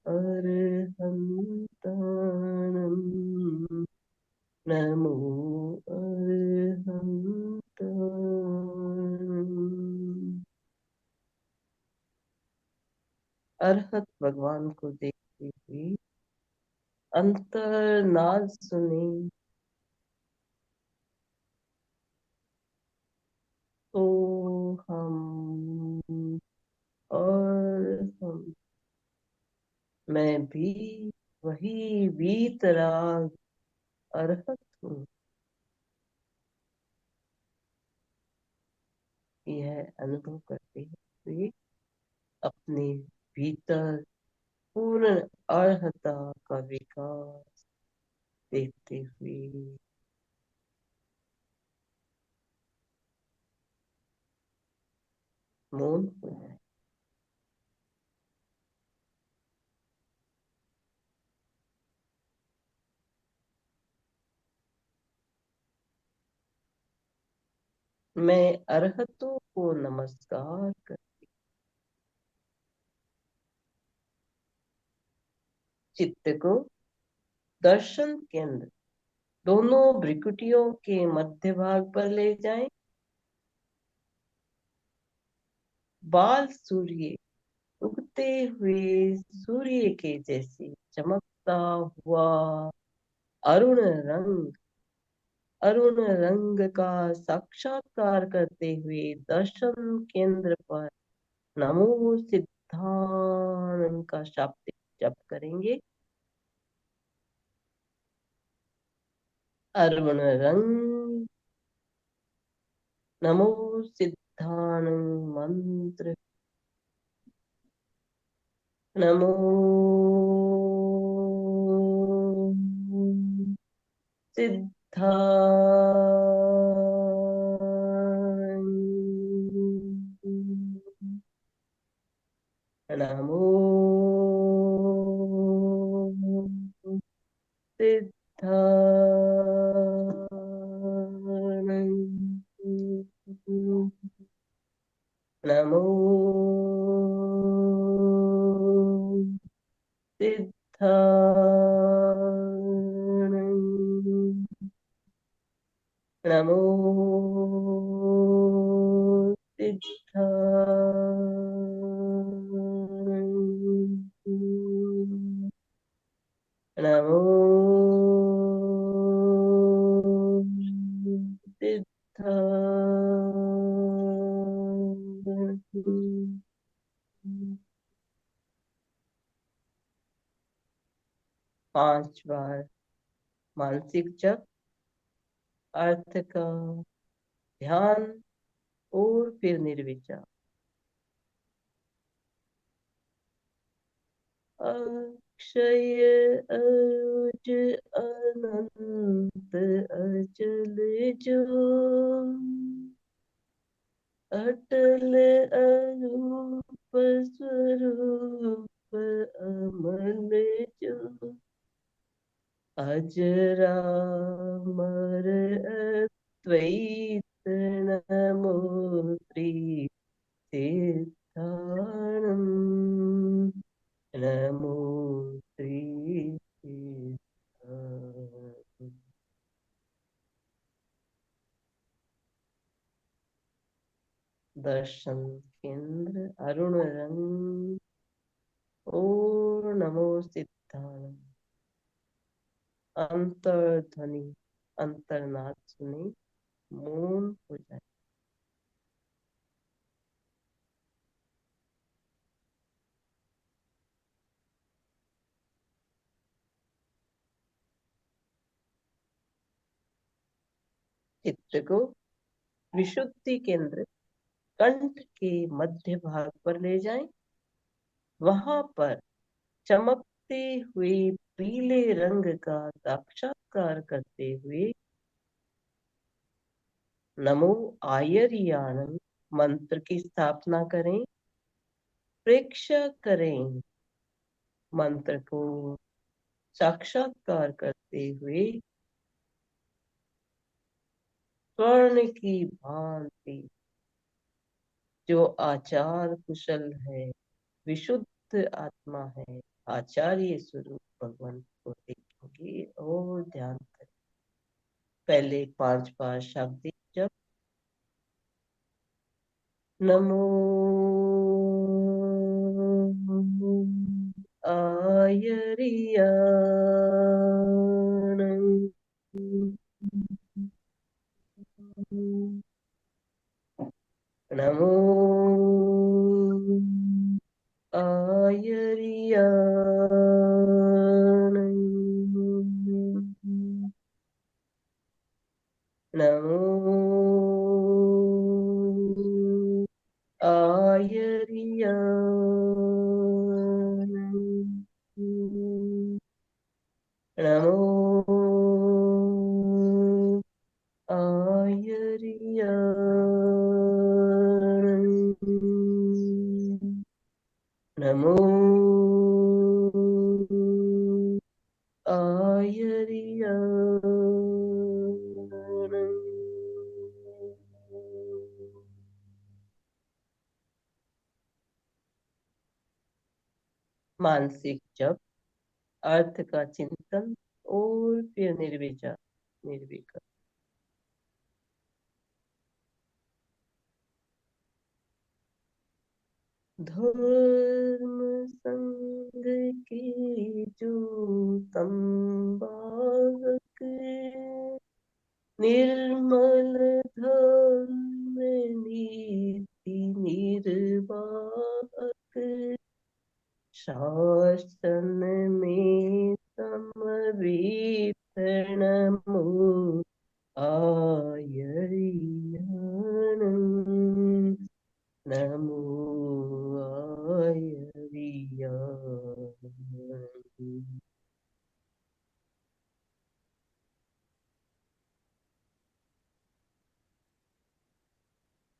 अरहन्ताणं नमो अरहन्ताणं। अरहत भगवान को देखते हुए अंतर्नाद सुने तो हम और हम, मैं भी वही वीतराग अरहत हूँ, यह अनुभव करते हुए अपने भीतर पूर्ण अर्हता का विकास देखते हुए मौन हो जाए। मैं अरहतों को नमस्कार कर चित्त को दर्शन केंद्र दोनों भ्रिकुटियों के मध्य भाग पर ले जाएं। बाल सूर्य उगते हुए सूर्य के जैसे चमकता हुआ अरुण रंग अरुण रंग का साक्षात्कार करते हुए दर्शन केंद्र पर नमो सिद्धांत का शाब्दिक जप करेंगे। अरुण रंग नमो सिद्धांत मंत्र नमो सिद्धांत नमो सिद्धांत नमो सिद्धांत नमो सिद्धांत नमो सिद्धांत। 5 बार मानसिक जप, अर्थ का ध्यान और फिर निर्विचार। अक्षय अरुज अनंत अचल जो अटल अरूप स्वरूप अमल जो अजरामर अद्वैत नमो त्रिसिद्धाणं नमो त्रिसिद्धाणं। दर्शन केंद्र अरुण रंग और नमो सिद्धाणं। अंतर्ध्वनि अंतर्नाद सुने मौन हो जाए। चित्त को विशुद्धि केंद्र कंठ के मध्य भाग पर ले जाएं। वहां पर चमकते हुए पीले रंग का साक्षात्कार करते हुए नमो आयर्याणं मंत्र की स्थापना करें। प्रेक्षा करें मंत्र को साक्षात्कार करते हुए स्वर्ण की भांति जो आचार कुशल है, विशुद्ध आत्मा है, आचार्य स्वरूप भगवान को देखेंगे और ध्यान करें। पहले 5 बार शब्द जप। नमो आयर्याणं नमो आयर्याणं नमो आयर्याणं नमो आयर्याणं नमो आयर्याणं मानसिक जप, अर्थ का चिंतन और फिर निर्विचार निर्विकार। धर्म संग के जो तंबाक निर्मल धर्म नीति निर्वाहक शासन में समवेतन मूल आयर्याणं नमो आयर्याणं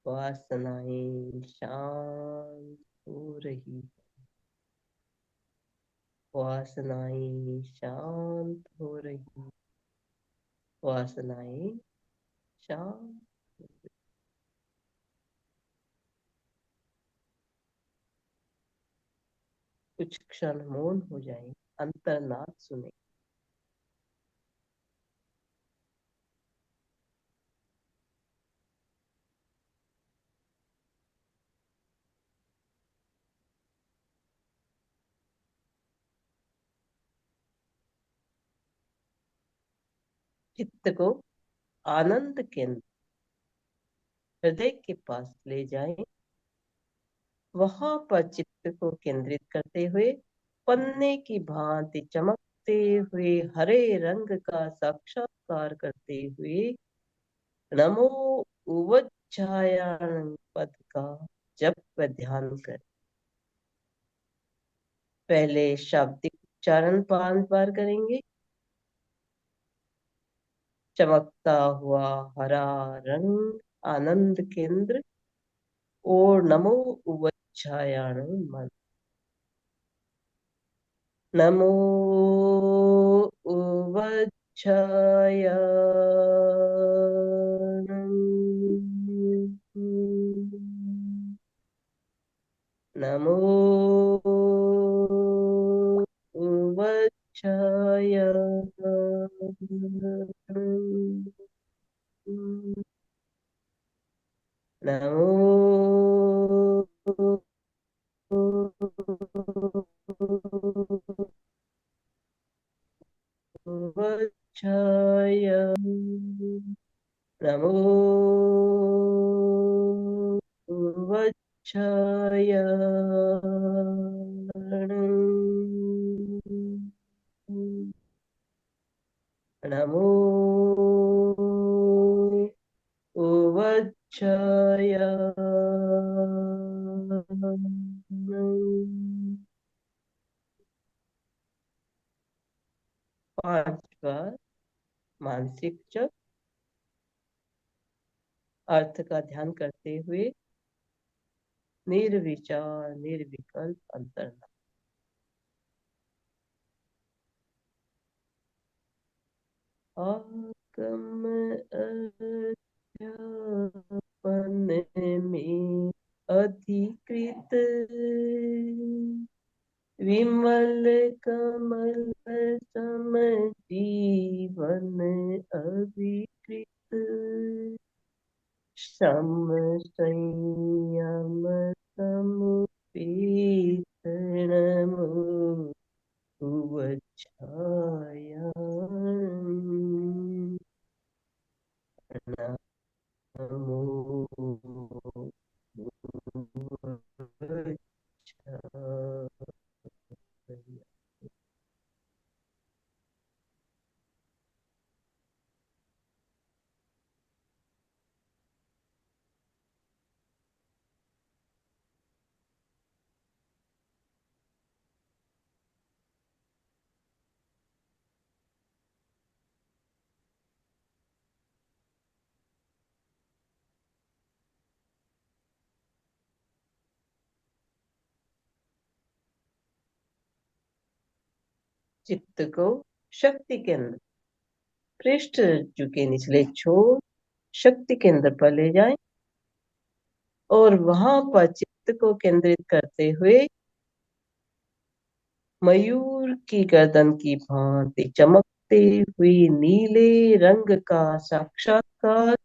वासनाएं शांत हो रही, वासनाएं शांत हो रही, वासनाएं शांत। कुछ क्षण मौन हो जाए, अंतर्नाद सुने। चित्त को आनंद केंद्र हृदय के पास ले जाएं। वहां पर चित्त को केंद्रित करते हुए पन्ने की भांति चमकते हुए हरे रंग का साक्षात्कार करते हुए नमो उवज्जायाणं पद का जप व ध्यान करें। पहले शाब्दिक उच्चारण 5 बार करेंगे। चमकता हुआ हरा रंग आनंद केंद्र और नमो उवज्जायाणं मन। नमो उवज्जायाणं नमो उवज्जायाणं नमो उवज्जायाणं नमो उवज्जायाणं नमो छाया 5 बार मानसिक जप अर्थ का ध्यान करते हुए निर्विचार निर्विकल्प अंतर्नाद। आगम अध्यापन में अधिकृत विमल कमल सम जीवन अभिकृत सम संयम समुपेतन छाया नमो चित्त को शक्ति केंद्र पृष्ठ के निचले छोर शक्ति केंद्र पर ले जाएं और वहां पर चित्त को केंद्रित करते हुए मयूर की गर्दन की भांति चमकते हुई नीले रंग का साक्षात्कार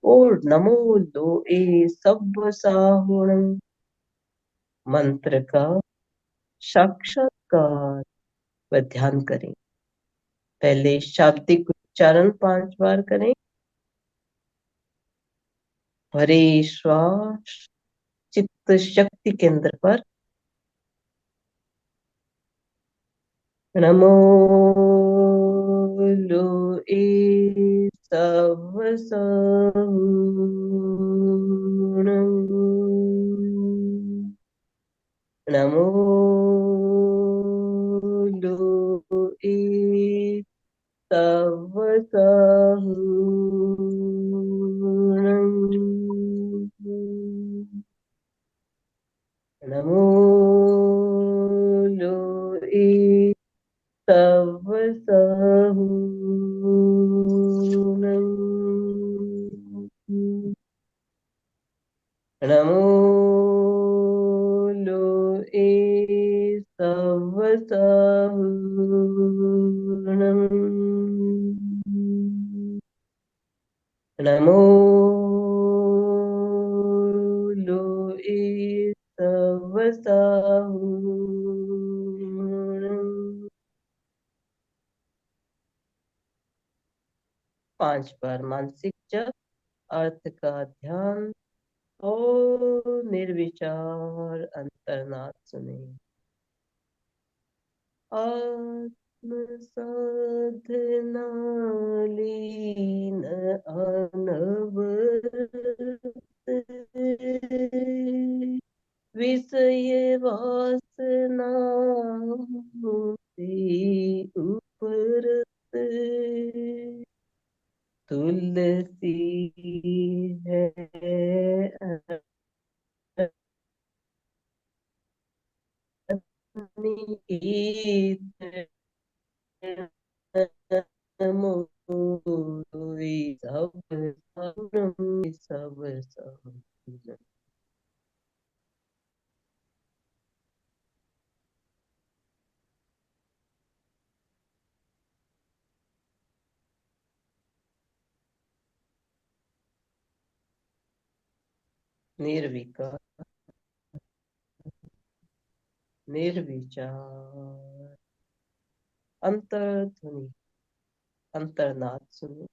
और नमो लोए सब साहुणं मंत्र का साक्षात्कार व ध्यान करें। पहले शाब्दिक उच्चारण 5 बार करें। भरे श्वास चित्त शक्ति केंद्र पर नमो लोए सब साहुणं नमो लोए सब साहुणं नमो लोए सब साहुणं नमो लोए सब साहुणं नमो लोए सब साहुणं 5 बार मानसिक जप अर्थ का ध्यान और निर्विचार अंतर्नाद सुने। आत्म साधना लीन अनवरत विषय वासना से उपरत तुलसी है सब निर्विकार निर्विचार अंतर्ध्वनि अंतर्नाद सुनो।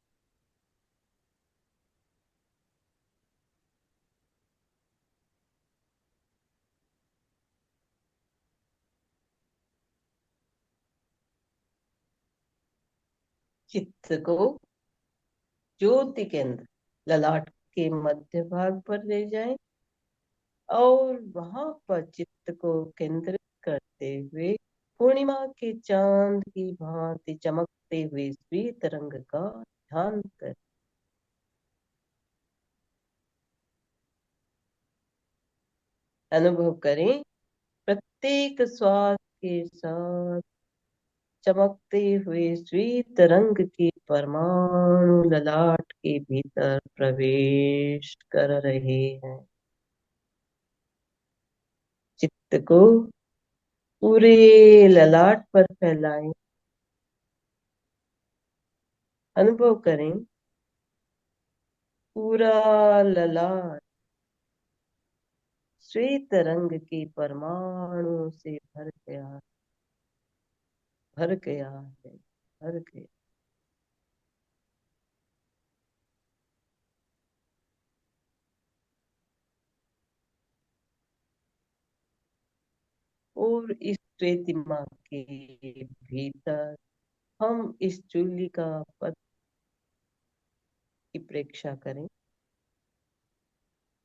चित्त को ज्योति केंद्र ललाट के मध्य भाग पर ले जाएं और वहां पर चित्त को केंद्रित करते हुए पूर्णिमा के चांद की भांति चमकते हुए श्वेत रंग का ध्यान कर अनुभव करें। प्रत्येक श्वास के साथ चमकते हुए श्वेत रंग के परमाणु ललाट के भीतर प्रवेश कर रहे हैं। चित्त को पूरे ललाट पर फैलाएं। अनुभव करें पूरा ललाट श्वेत रंग के परमाणु से भर गया है, भर गया है, भर गया। और इस प्रतिमा के भीतर हम इस चूली का पद की प्रेक्षा करें।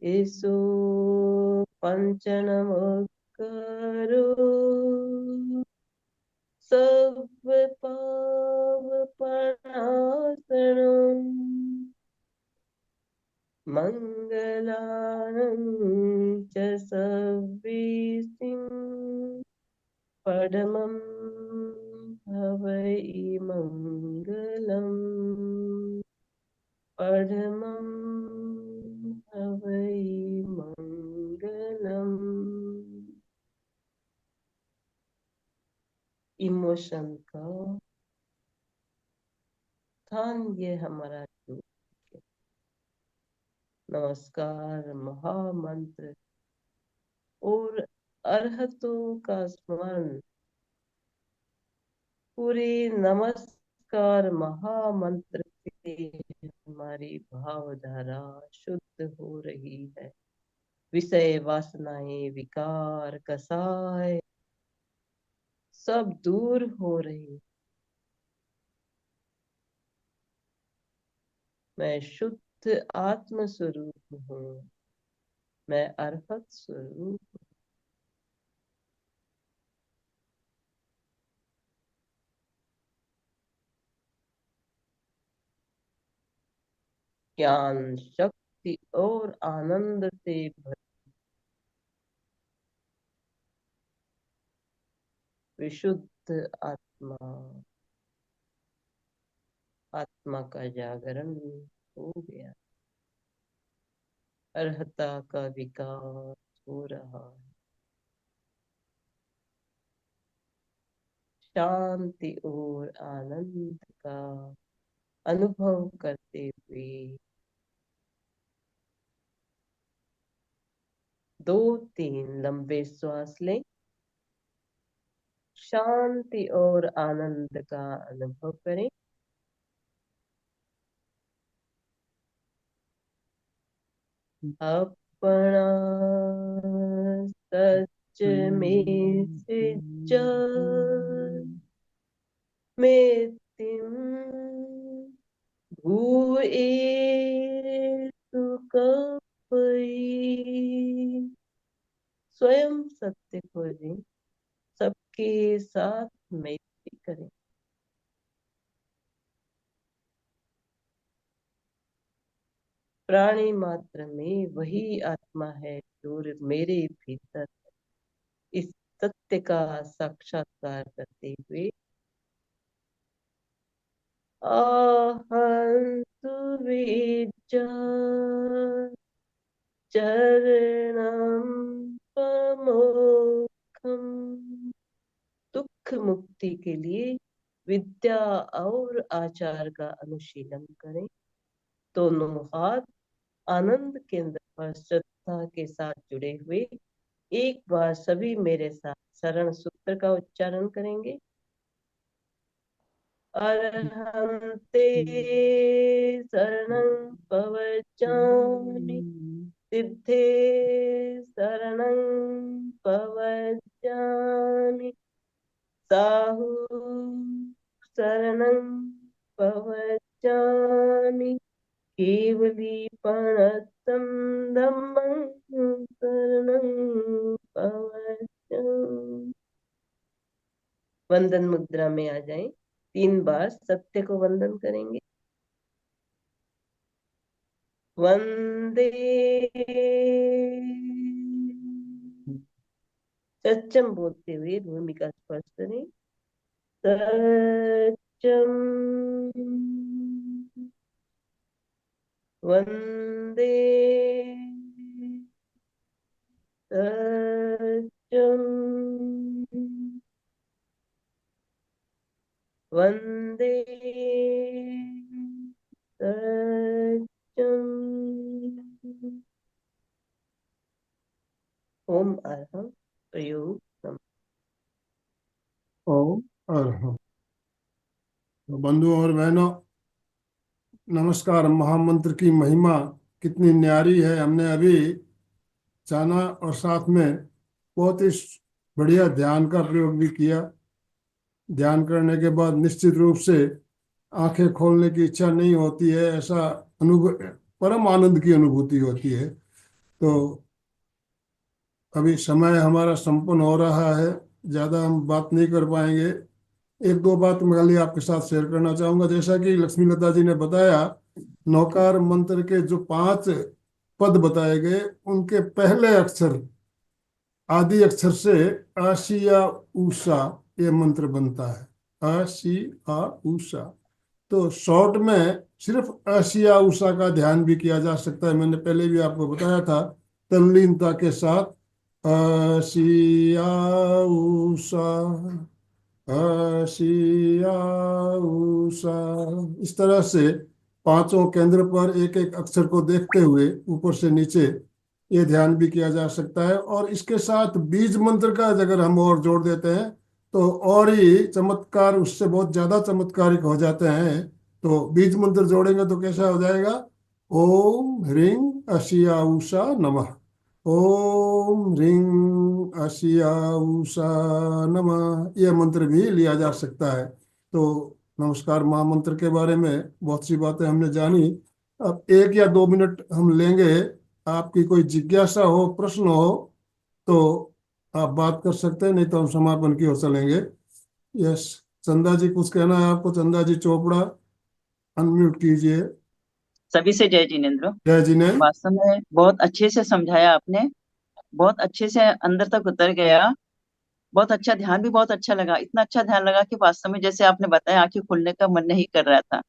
इसो पंचनमस्कारो सब पाप प्रणाशनम मंगलानं च सर्वेसिं परमं हवै मंगलम् परमं हवै मंगलम्। इमोशन का स्थान ये हमारा जो नमस्कार महामंत्र और अरहतों का स्मरण पूरे नमस्कार महामंत्र से हमारी भावधारा शुद्ध हो रही है। विषय वासनाएं विकार कसाय सब दूर हो रही। मैं शुद्ध आत्म स्वरूप हूँ। मैं अरहत स्वरूप। ज्ञान शक्ति और आनंद से विशुद्ध आत्मा। आत्मा का जागरण हो गया। अर्हता का विकास हो रहा है। शांति और आनंद का अनुभव करते हुए 2-3 लंबे श्वास लें। शांति और आनंद का अनुभव करें। अपना सच में सिच में तिम भूए सुकपई। स्वयं सत्य खोजें, सबके साथ मैत्री करें। प्राणी मात्र में वही आत्मा है जो मेरे भीतर है। इस सत्य का साक्षात्कार करते हुए अहं सुविज्य चरणं प्रमोखम। दुख मुक्ति के लिए विद्या और आचार का अनुशीलन करें। दोनों हाथ आनंद केंद्र पर श्रद्धा के साथ जुड़े हुए एक बार सभी मेरे साथ शरण सूत्र का उच्चारण करेंगे। अरहन्ते शरणं पवचामि सिद्धे शरणं पवचामि साहु शरणं पवचामि केवली वंदन मुद्रा में आ जाएं। 3 बार सत्य को वंदन करेंगे। वंदे सत्यम बोलते हुए भूमि का स्पर्श करें। सत्यम वंदे सत्यम वंदे सत्यम। ओम अरहं प्रयोग नमः। ओम अरहं। तो बंधुओं और बहनों, नमस्कार। महामंत्र की महिमा कितनी न्यारी है, हमने अभी जाना और साथ में बहुत ही बढ़िया ध्यान का प्रयोग भी किया। ध्यान करने के बाद निश्चित रूप से आंखें खोलने की इच्छा नहीं होती है, ऐसा अनुभव, परम आनंद की अनुभूति होती है। तो अभी समय हमारा संपन्न हो रहा है, ज़्यादा हम बात नहीं कर पाएंगे। एक दो बात मैं खाली आपके साथ शेयर करना चाहूँगा। जैसा कि लक्ष्मी लता जी ने बताया, नौकार मंत्र के जो 5 पद बताए गए, उनके पहले अक्षर, आदि अक्षर से आशिया उषा ये मंत्र बनता है। आशिया उषा। तो शॉर्ट में सिर्फ आशिया उषा का ध्यान भी किया जा सकता है। मैंने पहले भी आपको बताया था, तल्लीनता के साथ आशिया उषा, आशिया उषा। इस तरह से 5 केंद्र पर एक एक अक्षर को देखते हुए ऊपर से नीचे ये ध्यान भी किया जा सकता है। और इसके साथ बीज मंत्र का अगर हम और जोड़ देते हैं तो और ही चमत्कार, उससे बहुत ज्यादा चमत्कारिक हो जाते हैं। तो बीज मंत्र जोड़ेंगे तो कैसा हो जाएगा? ओम ह्रीं अशिया उषा नमः। ओम ह्रीं अशिया उषा नमः, यह मंत्र भी लिया जा सकता है। तो नमस्कार महामंत्र के बारे में बहुत सी बातें हमने जानी। अब 1 या 2 मिनट हम लेंगे। आपकी कोई जिज्ञासा हो, प्रश्न हो तो आप बात कर सकते हैं, नहीं तो हम समापन की ओर चलेंगे। यस, चंदा जी कुछ कहना है आपको? चंदा जी चोपड़ा, अनम्यूट कीजिए। सभी से जय जिनेन्द्र। जय जिनेन्द्र। वास्तव में बहुत अच्छे से समझाया आपने, बहुत अच्छे से अंदर तक उतर गया। बहुत अच्छा ध्यान भी बहुत अच्छा लगा, इतना अच्छा ध्यान लगा कि वास्तव में जैसे आपने बताया आंखें खुलने का मन नहीं कर रहा था,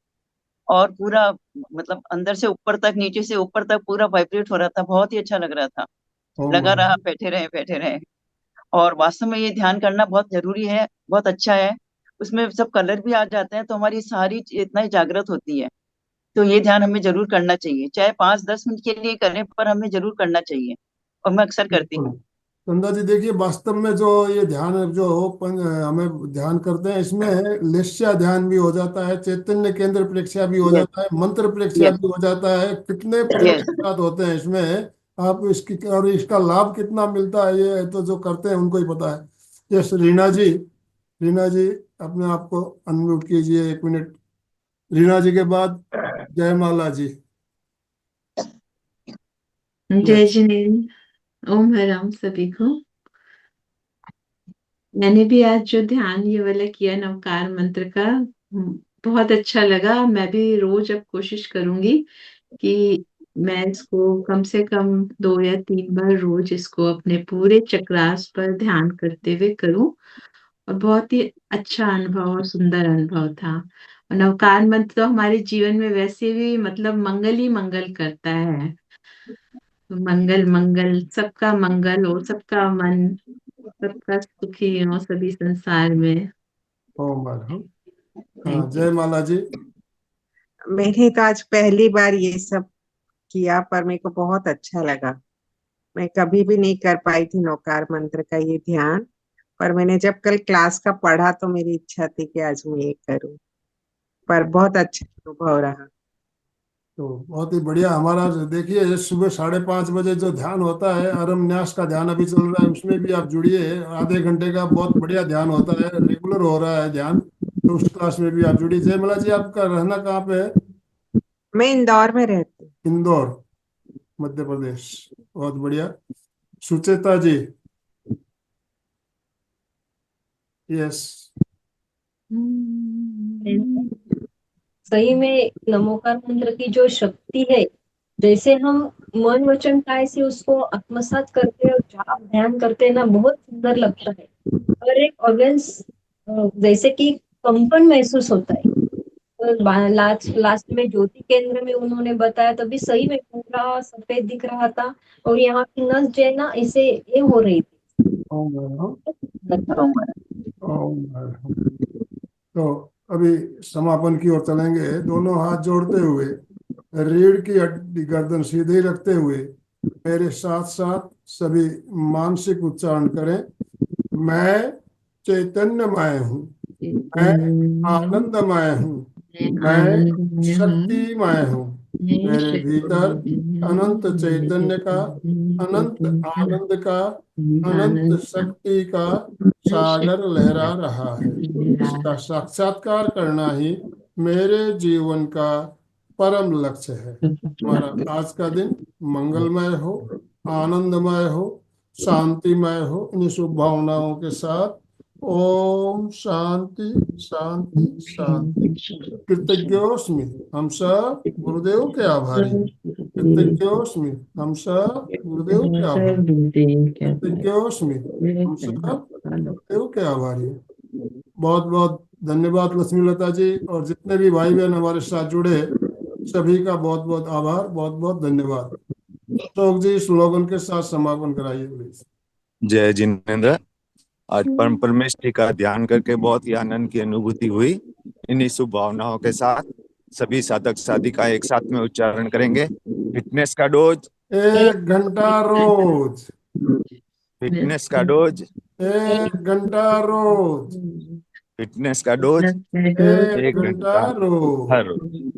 और पूरा मतलब अंदर से ऊपर तक, नीचे से ऊपर तक पूरा वाइब्रेट हो रहा था। बहुत ही अच्छा लग रहा था, ओम लगा रहा बैठे रहे बैठे रहे। और वास्तव में ये ध्यान करना बहुत जरूरी है, बहुत अच्छा है। उसमें सब कलर भी आ जाते हैं तो हमारी सारी इतना ही जागृत होती है। तो ये ध्यान हमें जरूर करना चाहिए, चाहे 5-10 मिनट के लिए करें, पर हमें जरूर करना चाहिए, और मैं अक्सर करती बिल्कुल। हूँ। चंदा जी देखिए, वास्तव में जो ये ध्यान जो हमें ध्यान करते हैं, इसमें लेस्या ध्यान भी हो जाता है, चैतन्य केंद्र प्रेक्षा भी हो यस, जाता है, मंत्र प्रेक्षा यस, भी हो जाता है। कितने यस। प्रयोजन होते हैं इसमें। आप इसकी और इसका लाभ कितना मिलता है, ये तो जो करते हैं उनको ही पता है। यस, रीना जी, रीना जी अपने आप को अनम्यूट कीजिए 1 मिनट। रीना जी के बाद जयमाला जी। जय यस। जिनेन्द्र। ओम हरम सभी को। मैंने भी आज जो ध्यान ये वाला किया नवकार मंत्र का, बहुत अच्छा लगा। मैं भी रोज अब कोशिश करूंगी कि मैं इसको कम से कम 2 या 3 बार रोज इसको अपने पूरे चक्रास पर ध्यान करते हुए करूं। और बहुत ही अच्छा अनुभव और सुंदर अनुभव था। और नवकार मंत्र तो हमारे जीवन में वैसे भी मतलब मंगल ही मंगल करता है। मंगल मंगल, सबका मंगल हो, सबका मन, सबका सुखी हो सभी संसार में। ओम बार। हाँ, थैंक यू। जयमाला जी। मैंने तो आज पहली बार ये सब किया, पर मेरे को बहुत अच्छा लगा। मैं कभी भी नहीं कर पाई थी नौकार मंत्र का ये ध्यान, पर मैंने जब कल क्लास का पढ़ा तो मेरी इच्छा थी कि आज मैं ये करूं। पर बहुत अच्छा अनुभव रहा। तो बहुत ही बढ़िया। हमारा देखिए, ये सुबह 5:30 बजे जो ध्यान होता है, अरम न्यास का ध्यान अभी चल रहा है, उसमें भी आप जुड़िए। आधे घंटे का बहुत बढ़िया ध्यान होता है, रेगुलर हो रहा है ध्यान। तो उस क्लास में भी आप जुड़िए। जयमाला जी, आपका रहना कहाँ पे है? मैं इंदौर में रहती हूँ। इंदौर, मध्य प्रदेश। बहुत बढ़िया। सुचेता जी। यस, सही में नमोकार मंत्र की जो शक्ति है, जैसे हम मन वचन काय से उसको आत्मसात करते और जाप ध्यान करते हैं ना, बहुत सुंदर लगता है। और एक ऑर्गन्स जैसे कि कंपन महसूस होता है। तो लास्ट में ज्योति केंद्र में उन्होंने बताया, तभी सही में पूरा सफेद दिख रहा था और यहाँ की नस जो है ना इसे ये हो रही थी। ओम अर्हम, ओम ओम अर्हम। तो अभी समापन की ओर चलेंगे। दोनों हाथ जोड़ते हुए, रीढ़ की हड्डी गर्दन सीधी रखते हुए मेरे साथ साथ सभी मानसिक उच्चारण करें। मैं चैतन्यमय हूँ, मैं आनंदमय हूँ, मैं शक्तिमय हूँ। मेरे भीतर अनंत चैतन्य का, अनंत आनंद का, अनंत शक्ति का सागर लहरा रहा है। इसका साक्षात्कार करना ही मेरे जीवन का परम लक्ष्य है। हमारा आज का दिन मंगलमय हो, आनंदमय हो, शांतिमय हो। इन शुभ भावनाओं के साथ ओम शांति शांति शांति। कृतज्ञोस्मि, हम सब गुरुदेव के आभारी हैं। कृतज्ञोस्मि, हम सब गुरुदेव के आभारी। कृतज्ञोस्मि, हम सब गुरुदेव के आभारी हैं। बहुत बहुत धन्यवाद लक्ष्मी लता जी, और जितने भी भाई बहन हमारे साथ जुड़े सभी का बहुत बहुत आभार, बहुत बहुत धन्यवाद। अशोक जी स्लोगन के साथ समापन कराइए प्लीज। जय जिनेंद्र। आज परम परमेष्ठी का ध्यान करके बहुत ही आनंद की अनुभूति हुई। इन्हीं शुभ भावनाओं के साथ सभी साधक साधिका एक साथ में उच्चारण करेंगे। फिटनेस का डोज 1 घंटा रोज, फिटनेस का डोज 1 घंटा रोज, फिटनेस का डोज 1 1 घंटा घंटा रोज। हर रोज।